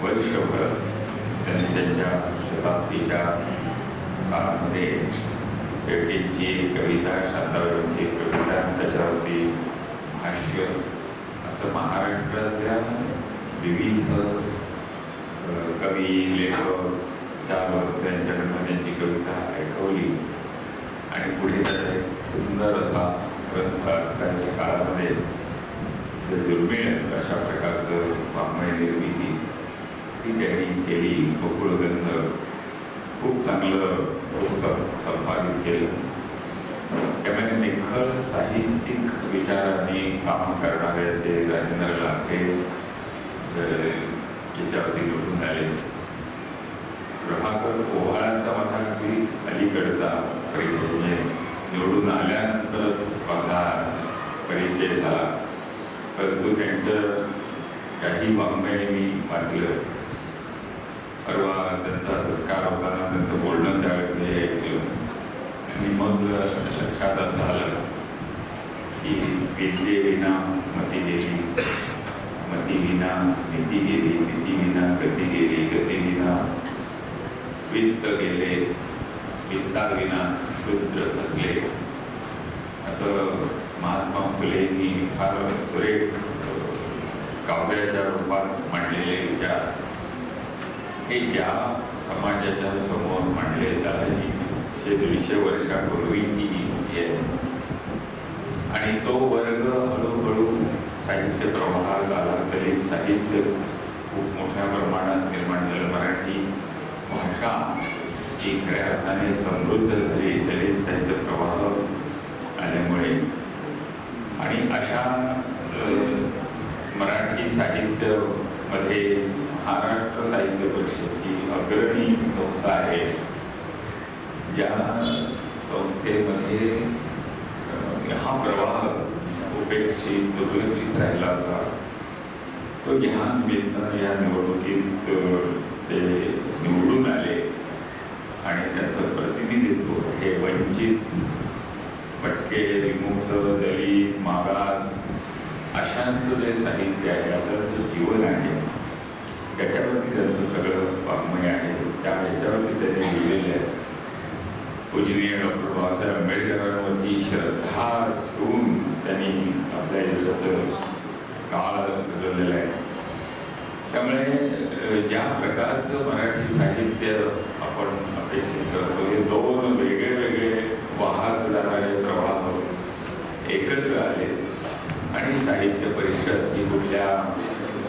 वर्षभर त्यांनी त्यांच्या शताब्दीच्या काळामध्ये शेळकेंची कविता, शांताबाईंची कविता, त्याच्यावरती भाष्य, असं महाराष्ट्रातल्या विविध कवी, लेखक, 4 वर्ष त्यांच्याकडनं त्यांची कविता ऐकवली आणि पुढे त्याचा एक सुंदर असा ग्रंथ आजकालच्या काळामध्ये दुर्मिळ अशा प्रकारचं वाङ्मय निर्मिती ती त्यांनी केली. गोकुळगंध खूप चांगलं पुस्तक संपादित केलं. त्यामुळे निखळ साहित्यिक विचारांनी काम करणारे असे राजेंद्र लाखे याच्यावरती निवडून आले. प्रभाकर ओव्हाळांचा माझा अगदी अलीकडचा परिचय, म्हणजे निवडून आल्यानंतरच माझा परिचय झाला, परंतु त्यांचं काही वाङ्मय मी वाचलं. परवा त्यांचा सत्कार होताना त्यांचं बोलणं त्यावेळेस मी ऐकलं आणि मग लक्षात असं आलं की विद्येविना मती गेली, मतीविना नीती गेली, नीतीविना गती गेली, गतीविना वित्त गेले, वित्ताविना शूद्र असले, असं महात्मा फुलेंनी फार सुरेख काव्याच्या रूपात मांडलेले विचार हे ज्या समाजाच्या समोर मांडले त्यालाही 150 वर्षापूर्वीही आहे. आणि तो वर्ग हळूहळू साहित्य प्रवाहात आला. दलित साहित्य खूप मोठ्या प्रमाणात निर्माण झालं. मराठी भाषा ही खऱ्या अर्थाने समृद्ध झाली दलित साहित्य प्रवाह आल्यामुळे. आणि अशा मराठी साहित्यामध्ये महाराष्ट्र साहित्य परिषद ही अग्रणी संस्था आहे. या संस्थेमध्ये हा प्रवाह उपेक्षित दुर्लक्षित राहिला होता. तो ह्या निमित्तानं या निवडणुकीत ते निवडून आले आणि त्याचं प्रतिनिधित्व हे वंचित, भटके, विमुक्त, दलित, मागास अशांचं जे साहित्य आहे, अशांचं जीवन आहे, त्याच्यावरती त्यांचं सगळं वाङ्मय आहे. त्याच्यावरती त्यांनी लिहिलेलं आहे. पूजनीय डॉक्टर बाबासाहेब आंबेडकरांवरची श्रद्धा ठेवून त्यांनी आपल्या देशाचं काळ घडवलेला आहे. त्यामुळे ज्या प्रकारचं मराठी साहित्य आपण अपेक्षित करतो, हे दोन वेगळे वेगळे वाहत जाणारे प्रवाह एकत्र आले आणि साहित्य परिषद ही कुठल्या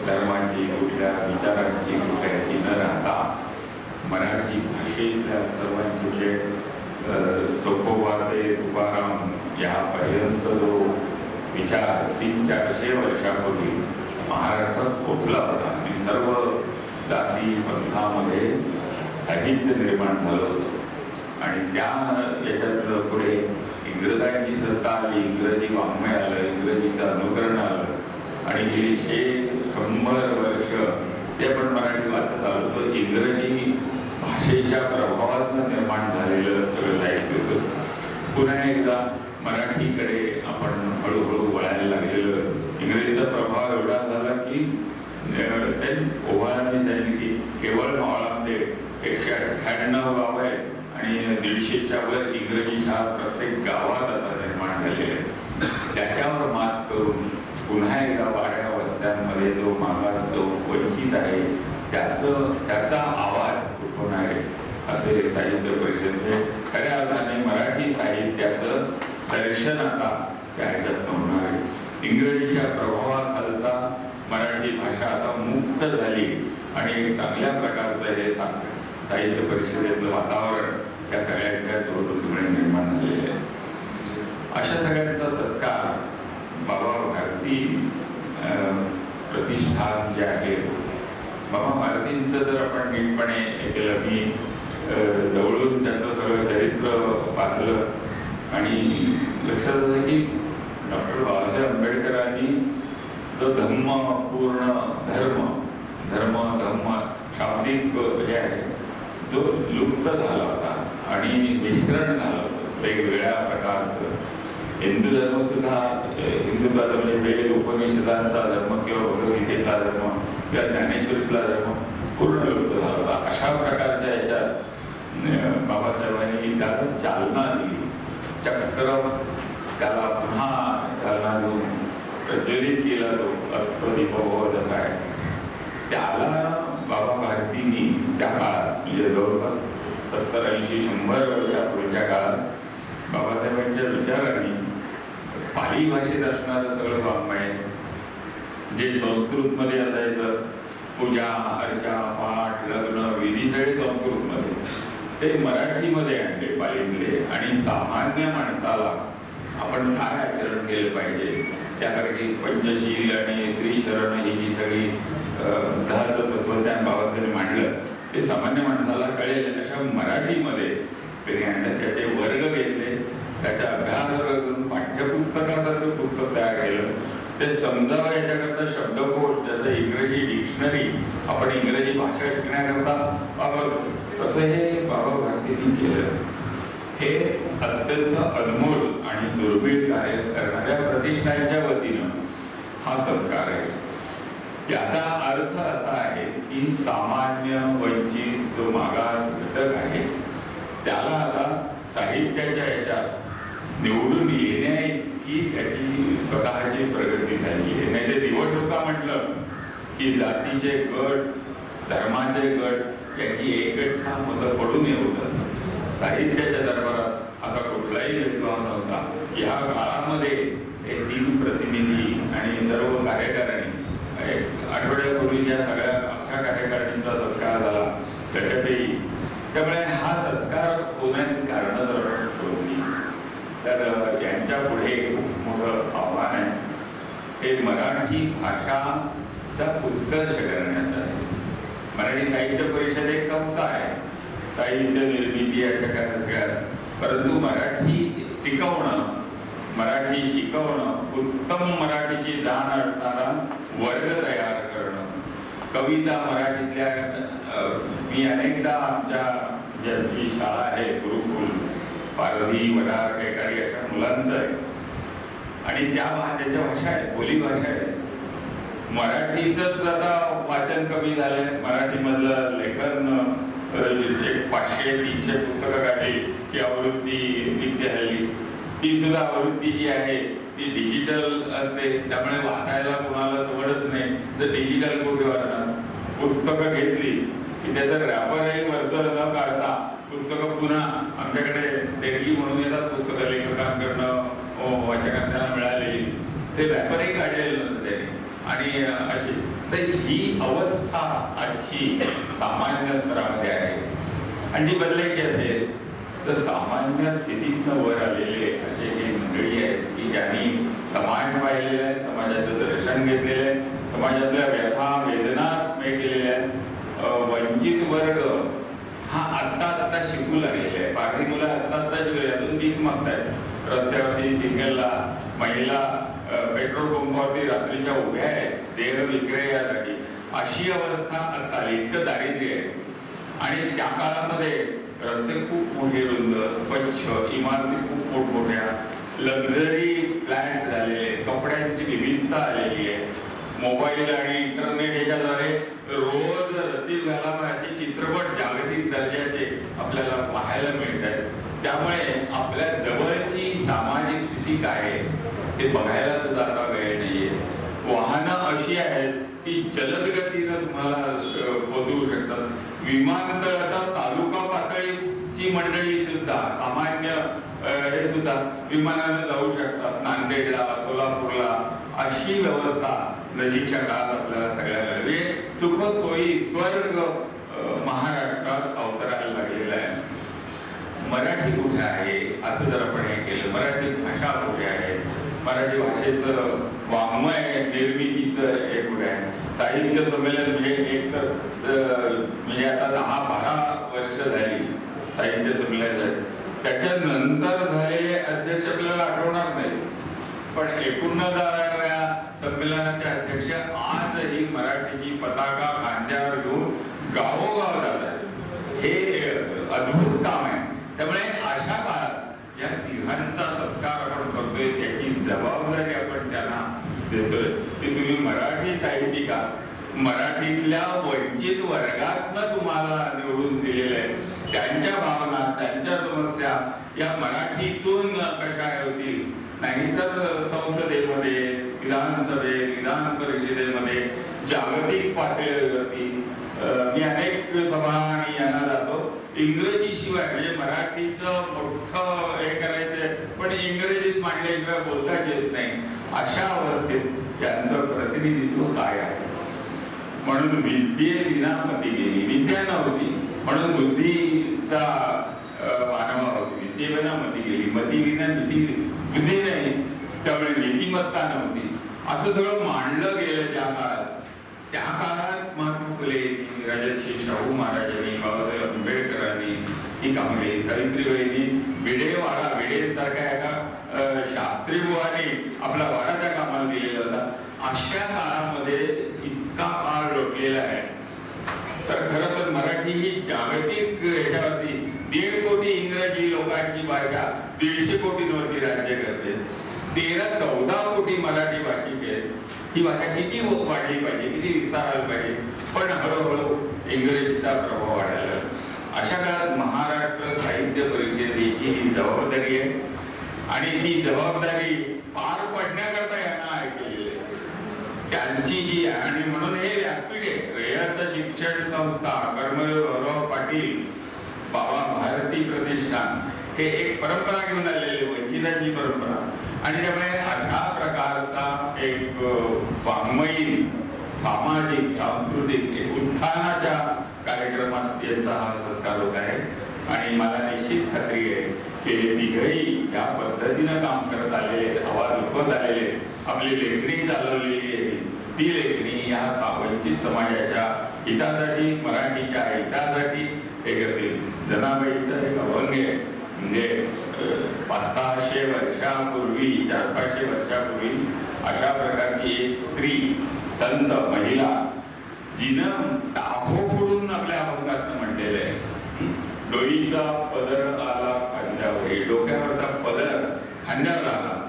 धर्माची, कुठल्या विचारांची, कुठल्याची न राहता मराठी भाषेतल्या सर्वांची म्हणजे चोखोबा ते तुकाराम यापर्यंत जो विचार 300-400 वर्षापूर्वी महाराष्ट्रात पोचला होता आणि सर्व जाती पंथामध्ये साहित्य निर्माण झालं होतं. आणि त्या याच्यातलं पुढे इंग्रजांची सत्ता आली, इंग्रजी वाङ्मय आलं, इंग्रजीचं अनुकरण आलं आणि गेली 100 वर्ष ते आपण मराठी वाचत आलो. तर इंग्रजी भाषेच्या प्रभावातून निर्माण झालेलं सगळं साहित्य होतं. पुन्हा एकदा मराठीकडे आपण हळूहळू वळायला लागलेलं. इंग्रजीचा प्रभाव एवढा झाला की त्यांनी ओव्हाळांनी सांगितलं की केवळ मावळामध्ये 198 गाव आहे आणि 150च्या वर इंग्रजी शाळा प्रत्येक गावात आता निर्माण झालेले आहे. त्याच्यावर मात करून पुन्हा एकदा वाड्या वस्त्यांमध्ये जो मागास, जो वंचित आहे, त्याचा आवाज उठवणार आहे असे साहित्य परिषद. खऱ्या अर्थाने मराठी साहित्याचं दर्शन आता त्या ह्याच्यात होणार आहे. इंग्रजीच्या प्रभावाखालचा मराठी भाषा आता मुक्त झाली आणि एक चांगल्या प्रकारचं हे साहित्य परिषदेतलं वातावरण या सगळ्यांच्या निवडणुकीमुळे निर्माण झालेलं आहे. अशा सगळ्यांचा सत्कार बाबा भारती प्रतिष्ठान जे आहे, बाबा भारतींचं जर आपण नीटपणे हे केलं, मी जवळून त्यांचं सगळं चरित्र वाचलं आणि लक्षात आलं की डॉक्टर बाबासाहेब आंबेडकरांनी जो धम्मपूर्ण धम्म शाब्दिक हे आहे, जो लुप्त झाला होता आणि मिश्रण झालं होतं वेगवेगळ्या प्रकारचं. हिंदू धर्म सुद्धा, हिंदुत्वाचा म्हणजे वेद उपनिषदांचा धर्म किंवा भगवद्गीतेतला धर्म किंवा ज्ञानेश्वरीतला धर्म पूर्ण लुप्त झाला होता. अशा प्रकारच्या याच्यात बाबासाहेबांनी त्याला चालना दिली, चक्र त्याला पुन्हा चालना देऊन प्रज्वलित केला. तो अर्थदीपभाव जसा आहे त्याला बाबा भारतींनी त्या काळात म्हणजे जवळपास 70-80-100 वर्षापूर्वीच्या काळात बाबासाहेबांच्या विचारांनी पाली भाषेत असणारं सगळं वाङ्मय जे संस्कृतमध्ये असायचं, पूजा अर्चा पाठ लग्न विधी सगळे संस्कृतमध्ये, ते मराठीमध्ये आणले पालीतले. आणि सामान्य माणसाला आपण काय आचरण केलं पाहिजे त्याकडे पंचशील आणि त्रिशरण ही जी सगळी बुद्धाचं तत्वज्ञान बाबासाहेबांनी मांडलं ते सामान्य माणसाला कळेल अशा मराठीमध्ये त्यांनी आणलं. त्याचे वर्ग घेतले, त्याचा अभ्यास करून पाठ्यपुस्तकासारखं पुस्तक तयार केलं. ते समजावं याच्याकरता शब्दकोश, जसं इंग्रजी डिक्शनरी आपण इंग्रजी भाषा शिकण्याकरता वापरतो, तसं हे बाबा भारतींनी केलं. हे अत्यंत अनमोल आणि दुर्मिळ कार्य करणाऱ्या प्रतिष्ठानच्या वतीनं हा सत्कार आहे. याचा अर्थ असा आहे की सामान्य वंचित जो मागास घटक आहे त्याला आता साहित्याच्या याच्यात निवडून येण्याइतकी त्याची स्वतःची प्रगती झाली आहे. नाही ते निवडणुका म्हटलं की जातीचे गट, धर्माचे गट याची एकगठ्ठा मतं पडून येत असतात. साहित्याच्या दरबारात असा कुठलाही भेदभाव नव्हता. या काळामध्ये हे 3 प्रतिनिधी आणि सर्व कार्यकारिणी आठवड्यापूर्वी ज्या सगळ्या त्यामुळे हा सत्कार होण्याची कारणं जर आपण शोधली तर यांच्या पुढे खूप मोठं आव्हान आहे. हे मराठी भाषाचा उत्कर्ष करण्याचं आहे. मराठी साहित्य परिषद एक संस्था आहे, साहित्य निर्मिती अशा काही सगळ्या, परंतु मराठी टिकवणं, मराठी शिकवणं, उत्तम मराठीची जाण असणारा वर्ग तयार करणं, कविता मराठीतल्या मी अनेकदा आमच्या ज्यांची शाळा आहे गुरुकुल पारधी वडार काही अशा मुलांचं आहे आणि त्यांच्या भाषा आहेत, बोली भाषा आहे. मराठीचंच आता वाचन कमी झालंय. मराठीमधलं लेखन एक 500-300 पुस्तकं काढली की आवृत्ती निघते हल्ली. ती सुद्धा आवृत्ती जी आहे ती डिजिटल असते, त्यामुळे वाचायला कुणाला जवळच नाही. जर डिजिटल कुठे वाचणार, पुस्तकं घेतली की त्याचं रॅपरही वरचं न काढता पुस्तकं पुन्हा आमच्याकडे देणगी म्हणून येतात पुस्तकं लेखकांकडनं वाचकांना मिळालेली, ते रॅपरही काढलेलं नसतं त्याने आणि अशी. तर ही अवस्था आजची सामान्य स्तरामध्ये आहे आणि ती बदलायची असेल तर सामान्य स्थितीतनं वर आलेले असे हे मंडळी आहेत की ज्यांनी समाज पाहिलेला आहे, समाजाचं दर्शन घेतलेलं आहे, समाजातल्या व्यथा वेदना केलेल्या आहेत. वंचित वर्ग हा आत्ता शिकू लागलेला आहे. पारधी मुलं आत्ता शिकले, अजून भीक मागतायत रस्त्यावरती, सिग्नलला, महिला पेट्रोल पंपावरती रात्रीच्या उभ्या आहेत देह विक्रयासाठी. अशी अवस्था आता आली, इतकं दारिद्र्य आहे. आणि त्या काळामध्ये रस्ते खूप मोठे रुंद स्वच्छ, इमारती खूप मोठमोठ्या, लक्झरी फ्लॅट झालेले, कपड्यांची विविधता आलेली आहे. मोबाईल आणि इंटरनेट याच्याद्वारे रोज रतीब घालावा असे चित्रपट जागतिक दर्जाचे आपल्याला पाहायला मिळत आहेत. त्यामुळे आपल्या जवळची सामाजिक स्थिती काय आहे ते बघायला सुद्धा आता वेळ नाहीये. वाहनं अशी आहेत की जलद गतीनं तुम्हाला पोहोचवू शकतात. विमानतळ आता तालुका पातळीची मंडळी सुद्धा सामान्य हे सुद्धा विमानानं जाऊ शकतात, नांदेडला, सोलापूरला. अशी व्यवस्था नजीकच्या काळात आपल्याला सगळ्याला सुख सोयी स्वर्ग महाराष्ट्रात अवतरायला लागलेला आहे. मराठी कुठे आहे असं जर आपण हे केलं, मराठी भाषा कुठे आहे, मराठी भाषेचं वाङ्मय निर्मितीचं हे कुठे आहे. साहित्य संमेलन म्हणजे एक तर म्हणजे आता 10-12 वर्ष झाली साहित्य संमेलन झाले, त्याच्यानंतर झालेले अध्यक्ष आपल्याला आठवणार नाही, पण 89व्या संमेलनाचे अध्यक्ष आजही मराठीची पताका खांद्यावर घेऊन गावोगाव जातात. हे अद्भुत काम आहे. त्यामुळे अशा काळात या तिघांचा सत्कार आपण करतोय, त्याची जबाबदारी आपण त्यांना देतोय की तुम्ही मराठी साहित्यिका, मराठीतल्या वंचित वर्गातनं तुम्हाला निवडून दिलेलं आहे, त्यांच्या भावना, त्यांच्या समस्या या मराठीतून कशा होतील. नाहीतर संसदेमध्ये, विधानसभेत, विधान परिषदेमध्ये, जागतिक पातळीवरती मी अनेक सभा आणि यांना जातो, इंग्रजी शिवाय म्हणजे मराठीचं मोठं हे करायचंय पण इंग्रजीत मांडल्याशिवाय बोलताच येत नाही. अशा अवस्थेत यांचं प्रतिनिधित्व काय आहे. म्हणून विद्येविना मती गेली. विद्या नव्हती म्हणून बुद्धीचा मानवा होती. विद्येविना मती गेली, मतीविना नीती, बुद्धी नाही त्यामुळे नीतिमत्ता नव्हती. असं सगळं मांडलं गेलं त्या काळात. त्या काळात महात्मा फुले, राजर्षी शाहू महाराजांनी, बाबासाहेब आंबेडकरांनी ही कामं केली. सावित्रीबाईंनी भिडेवाडा, भिडेसारख्या एका शास्त्री बुवाने आपला वाडा त्या कामाला दिलेला होता. अशा काळामध्ये इतका काळ लोटलेला आहे. तर खरं तर मराठी ही जागतिक याच्यावरती 1.5 कोटी इंग्रजी लोकांची भाषा 150 कोटींवरती राज्य करते. 13-14 कोटी मराठी भाषिक आहेत. ही भाषा किती वाढली पाहिजे, किती विस्तारायला पाहिजे, पण हळूहळू इंग्रजीचा प्रभाव वाढायला. अशा काळात महाराष्ट्र साहित्य परिषदेची ही जबाबदारी आहे आणि ती जबाबदारी पार पडण्याकरता यांना ऐकलेली आहे त्यांची जी आहे. आणि म्हणून हे व्यासपीठ आहे. रयत शिक्षण संस्था, कर्मवीर भाऊराव पाटील, बाबा भारती प्रतिष्ठान हे एक परंपरा घेऊन आलेले, वंचितांची परंपरा. आणि त्यामुळे अशा प्रकारचा एक वाङ्मयीन, सामाजिक, सांस्कृतिक एक उत्थानाच्या कार्यक्रमात यांचा हा सत्कार होत आहे आणि मला निश्चित खात्री आहे की हे तिघही या पद्धतीनं काम करत आलेले आहेत, हवा लुकवत आलेले आहेत, आपली लेखणी चालवलेली आहे. ती लेखणी या वंचित समाजाच्या हितासाठी, मराठीच्या हितासाठी हे करतील. जनाबाईचा एक अभंग आहे, म्हणजे 500-600 वर्षापूर्वी, 400-500 वर्षापूर्वी अशा प्रकारची एक स्त्री, संत महिला, जिनं टाहो फोडून आपल्या अभंगात म्हटलेलं आहे, डोईचा पदर आला खांद्यावर, डोक्यावरचा पदर खांद्यावर आला.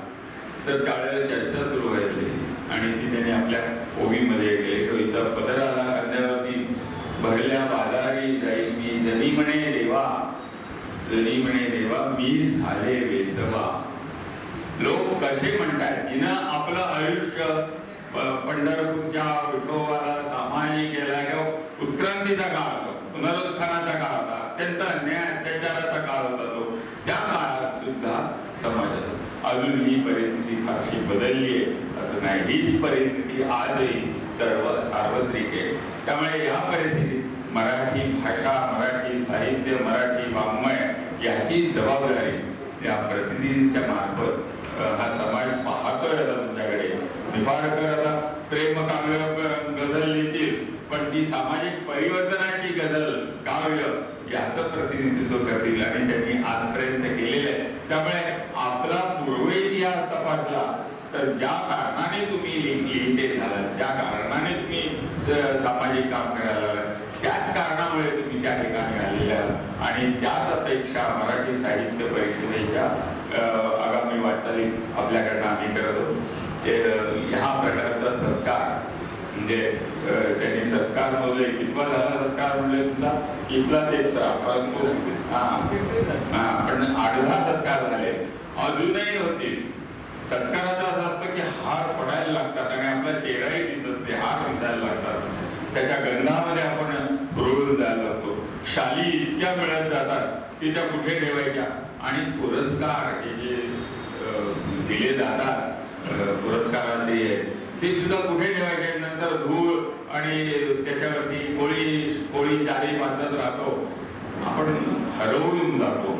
तर त्यावेळेला चर्चा सुरू व्हायची आणि ती त्याने आपल्या ओवीमध्ये गेले. डोईचा पदर आला खांद्यावरती, भरल्या बाजारी जाई मी, जनी म्हणे देवा, जनी म्हणे देवा, मी झाले वेचवा. लोक कसे म्हणतात, जिनं आपलं आयुष्य पंढरपूरच्या विठोबाला सामायिक केला किंवा उत्क्रांतीचा काळ होता, पुनरुत्थानाचा काळ होता, अत्यंत अन्याय अत्याचाराचा काळ होता तो, त्या काळात सुद्धा समाजात अजून ही परिस्थिती फारशी बदलली आहे असं नाही. हीच परिस्थिती आजही सर्व सार्वत्रिक आहे. त्यामुळे या परिस्थितीत मराठी भाषा, मराठी साहित्य, मराठी वाङ्मय याची जबाबदारी या प्रतिनिधींच्या मार्फत हा समाज पाहतोय. आता तुमच्याकडे निफाडकर आता प्रेमकाव्य गझल लिहितील, पण ती सामाजिक परिवर्तनाची गझल काव्य याचं प्रतिनिधित्व करतील आणि त्यांनी आजपर्यंत केलेलं आहे. त्यामुळे आपला पूर्व इतिहास तपासला तर ज्या कारणाने तुम्ही लिहिते झालात, ज्या कारणाने तुम्ही सामाजिक काम करायला लागलात, त्याच कारणामुळे तुम्ही त्या ठिकाणी आलेल्या आणि त्याच अपेक्षा मराठी साहित्य परिषदेच्या आगामी वाटचाली आपल्याकडनं आम्ही करत आहोत. ह्या प्रकारचा सत्कार म्हणजे त्यांनी सत्कार बोलले, कितवा झाला सत्कार म्हणले तुला इथला तेसरा, परंतु पण 8 सत्कार झाले, अजूनही होतील. सत्काराचं असं असतं की हार पडायला लागतात आणि आपला चेहराही दिसत नाही, हार दिसायला लागतात, त्याच्या गंधामध्ये आपण रुळून जायला लागतो. शाली इतक्या मिळत जातात की त्या कुठे ठेवायच्या आणि पुरस्कार हे जे दिले जातात पुरस्काराचे ते सुद्धा कुठे ठेवायचे, नंतर धूळ आणि त्याच्यावरती कोळी जाळी बांधत राहतो, आपण हरवून जातो.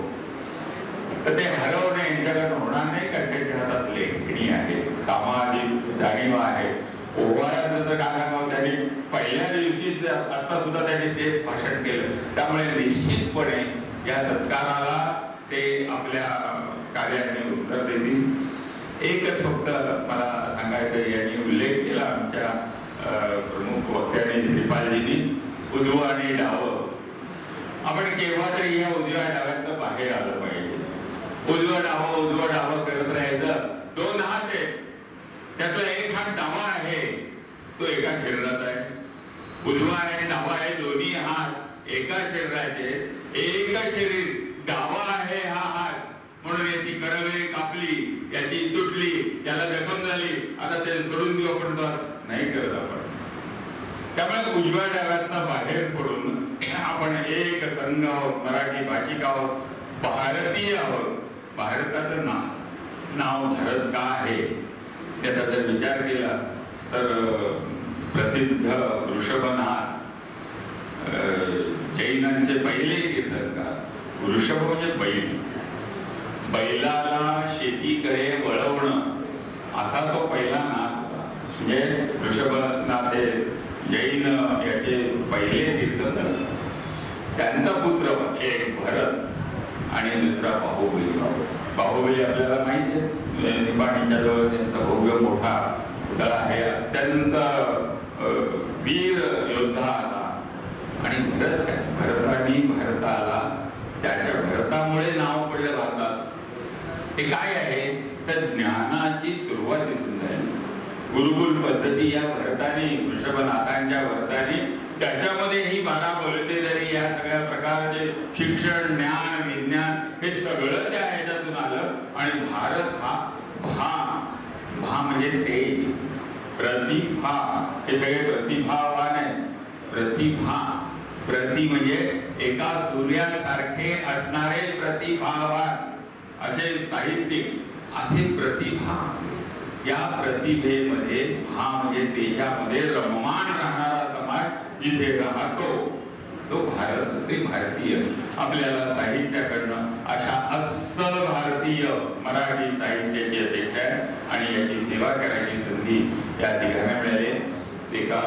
तर ते हरवणे यांच्याकडून होणार नाही, कारण त्यांच्या हातात लेखणी आहे, सामाजिक जाणीव आहे. ओवाळ्याचं कार्यक्रम त्यांनी पहिल्या दिवशीच आता सुद्धा त्यांनी तेच भाषण केलं. त्यामुळे निश्चितपणे या सत्काराला ते आपल्या कार्याने उत्तर देतील. एकच फक्त मला सांगायचं, यांनी उल्लेख केला आमच्या प्रमुख वक्त्याने श्रीपालजींनी, उजवं आणि डावं. आपण केव्हा तरी या उजव्या डाव्यातनं बाहेर आलं पाहिजे. उजवं डावं करत राहायचं. 2 हात आहेत, त्यातला एक हात डावा आहे, तो एका शरीरात आहे. उजवा आहे डावा आहे, दोन्ही हात एका शरीराचे, एका शरीर डावा आहे हा हात, म्हणून याची करवे कापली, याची तुटली, याला जखम झाली, आता ते सोडून देऊ आपण, तर नाही करत आपण. त्यामुळे उजव्या डाव्यातनं बाहेर पडून आपण एक संघ आहोत, मराठी भाषिक आहोत, भारतीय आहोत. भारताचं नाव भारत का आहे त्याचा जर विचार केला तर प्रसिद्ध वृषभनाथ, जैनांचे पहिले तीर्थंकर. वृषभ म्हणजे बैल, बैलाला शेतीकडे वळवणं असा तो पहिला नाथ होता. म्हणजे वृषभनाथ हे जैन याचे पहिले तीर्थंकर. त्यांचा पुत्र एक भरत आणि दुसरा बाहुबली. बाहुबली आपल्याला माहिती आहे, निपाणीच्या जवळ त्यांचा भव्य मोठा पुतळा आहे, अत्यंत वीर योद्धा आला. आणि भरताने भारताला त्याच्या भरतामुळे नाव पडलं भारतात. ते काय आहे तर ज्ञानाची सुरुवात इथून झाली. गुरुकुल पद्धती या भरताने, वृषभनाथांच्या भरताने, त्याच्यामध्ये ही 12 बोलते जरी या सगळ्या प्रकारचे शिक्षण, ज्ञान, विज्ञान हे सगळं त्या ह्याच्यातून आलं. आणि भारत हा भा म्हणजे तेज, प्रतिभा, हे सगळे प्रतिभावान आहेत. प्रति म्हणजे एका सूर्यासारखे असणारे प्रतिभावान असे साहित्यिक, असे प्रतिभा. या प्रतिभेमध्ये भा म्हणजे देशामध्ये रममाण राहणारा समाज जिथे राहतो कोटी भारतीय आपल्याला साहित्याकडनं अशा अस्सल भारतीय मराठी साहित्याची अपेक्षा आहे आणि याची सेवा करायची संधी या ठिकाणी मिळाली. एका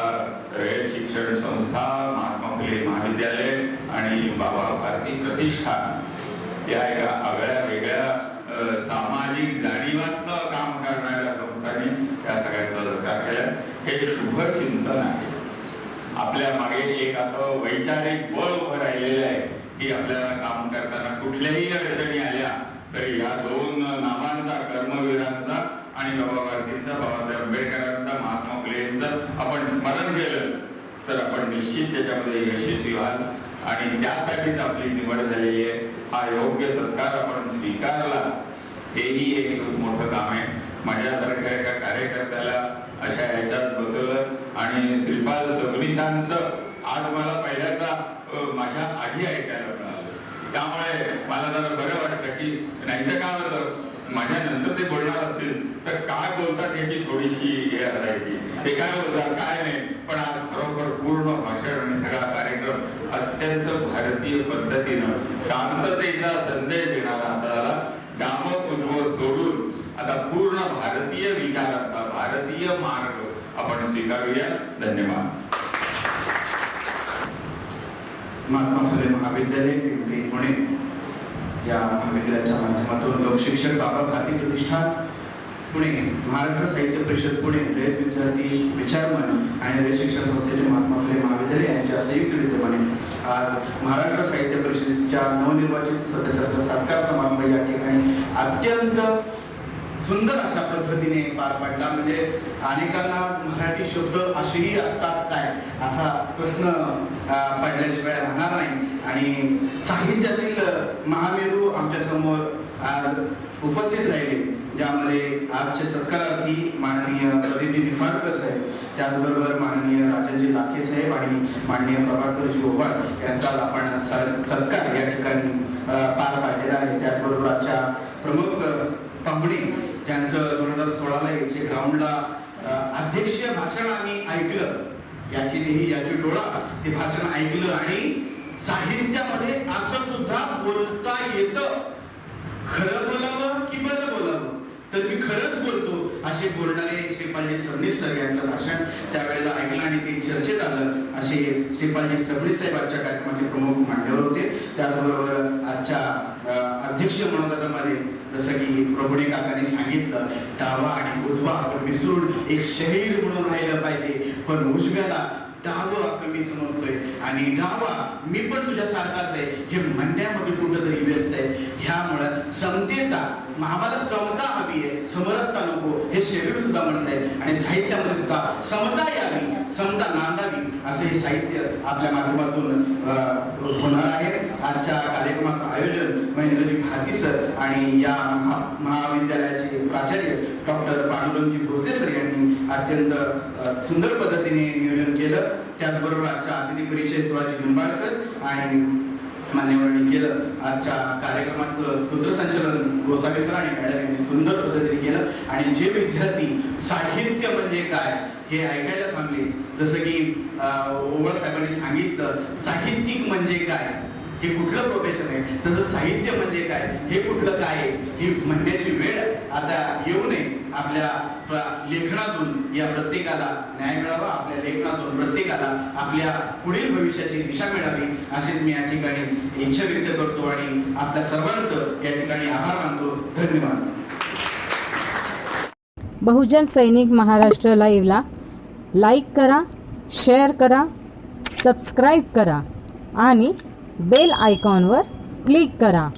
रयत शिक्षण संस्था, महात्मा फुले महाविद्यालय आणि बाबा भारती प्रतिष्ठान या एका आगळ्या वेगळ्या सामाजिक जाणीवातनं काम करणाऱ्या संस्थांनी या सगळ्यांचा सत्कार केला. हे शुभ चिंतन आहे. आपल्या मागे एक असं वैचारिक बळ उभं राहिलेलं आहे की आपल्याला काम करताना कुठल्याही अडचणी आल्या तर या दोन नामांचा, कर्मवीरांचा आणि बाबा भारतींचा, बाबासाहेब आंबेडकरांचा, महात्मा फुलेंचं आपण स्मरण केलं तर आपण निश्चित त्याच्यामध्ये यशस्वी व्हाल आणि त्यासाठीच आपली निवड झालेली आहे. हा योग्य सत्कार आपण स्वीकारला हेही एक मोठं काम आहे. माझ्यासारख्या एका कार्यकर्त्याला अशा ह्याच्यात बसवलं आणि श्रीपाल सबनीसांचं आज मला पहिल्यांदा माझ्या आधी ऐकायला मिळालं. त्यामुळे मला जरा बरं वाटतं की नाहीतर काय होतं, माझ्या नंतर ते बोलणार असतील तर काय बोलतात याची थोडीशी हे असायची, ते काय बोलतात काय नाही. पण आज खरोखर पूर्ण भाषण आणि सगळा कार्यक्रम अत्यंत भारतीय पद्धतीनं शांततेचा संदेश देणारा असा झाला. डाम उजवं सोडून आता पूर्ण भारतीय विचारांचा, भारतीय मार्ग आपण स्वीकारूया. धन्यवाद. महात्मा फुले महाविद्यालय पिंपरी पुणे या महाविद्यालयाच्या माध्यमातून लोकशिक्षक बाबा भारती प्रतिष्ठान पुणे, महाराष्ट्र साहित्य परिषद पुणे, रयत विद्यार्थी विचारमन आणि रयत शिक्षण संस्थेचे महात्मा फुले महाविद्यालय यांच्या संयुक्त विद्यमाने आज महाराष्ट्र साहित्य परिषदेच्या नवनिर्वाचित सदस्यांचा सत्कार समारंभ या ठिकाणी अत्यंत सुंदर अशा पद्धतीने पार पडला. म्हणजे अनेकांना मराठी शब्द असेही असतात काय असा प्रश्न पडल्याशिवाय राहणार नाही. आणि साहित्यातील महामेरू आमच्या समोर आज उपस्थित राहिले, ज्यामध्ये आजचे सत्कारार्थी माननीय प्रदीपजी निफाडकर साहेब, त्याचबरोबर माननीय राजनजी लाखे साहेब आणि माननीय प्रभाकरजी ओवाळ यांचा आपण सत्कार या ठिकाणी पार पाडलेला आहे. त्याचबरोबर आजच्या प्रमुख पाहुणे ज्यांचं 2016ला याचे ग्राउंडला अध्यक्षीय भाषण आम्ही ऐकलं, याची डोळा ते भाषण ऐकलं आणि साहित्यामध्ये असं सुद्धा बोलता येतं, खरं बोलावं की बरं बोलावं तर मी खरंच बोलतो असे बोलणारे श्रीपालजी सबनीस सर यांचं भाषण त्यावेळेला ऐकलं आणि ते चर्चेत आलं. असे श्रीपालजी सबनीस साहेब आजच्या कार्यक्रमाचे प्रमुख मान्यवर होते. त्याचबरोबर आजच्या अध्यक्षीय मनोगतामध्ये जसं की प्रभुणे काकांनी सांगितलं, डावा आणि उजवा आपण विसरून एक शहीर म्हणून राहिलं पाहिजे, पण उजव्याला डावं कमी समजतोय आणि डावा मी पण तुझ्या सारखाच आहे हे म्हणण्यामध्ये कुठंतरी व्यस्त आहे. ह्यामुळं समतेचा आम्हाला समता हवी आहे, समरसता नको हे शरीर सुद्धा म्हणत आहे आणि साहित्यामध्ये सुद्धा समता यावी, समता नांदावी असं हे साहित्य आपल्या माध्यमातून होणार आहे. आजच्या कार्यक्रमाचं आयोजन महेंद्रजी भारती सर आणि या महाविद्यालयाचे प्राचार्य डॉक्टर पांडुरंगजी भोसले सर यांनी अत्यंत सुंदर पद्धतीने नियोजन केलं. त्याचबरोबर आजच्या अतिथी परिचय शिवाजी निंबाळकर आणि मान्यवरांनी केलं. आजच्या कार्यक्रमाचं सूत्रसंचालन गोसावी सर आणि मॅडम यांनी सुंदर पद्धतीने केलं आणि जे विद्यार्थी साहित्य म्हणजे काय हे ऐकायला थांबले, जसं की ओवळ साहेबांनी सांगितलं साहित्यिक म्हणजे काय, हे कुठलं प्रोफेशन आहे, तसं साहित्य म्हणजे काय हे कुठलं काय ही म्हणण्याची वेळ आता येऊ नये. आपल्या लेखनातून या प्रत्येकाला न्याय मिळावा, आपल्या लेखनातून प्रत्येकाला आपल्या पुढील भविष्याची दिशा मिळावी अशी मी या ठिकाणी इच्छा व्यक्त करतो आणि आपल्या सर्वांचं या ठिकाणी आभार मानतो. धन्यवाद. बहुजन सैनिक महाराष्ट्र लाईव्हला लाईक करा, शेअर करा, सबस्क्राईब करा आणि बेल आयकॉनवर क्लिक करा.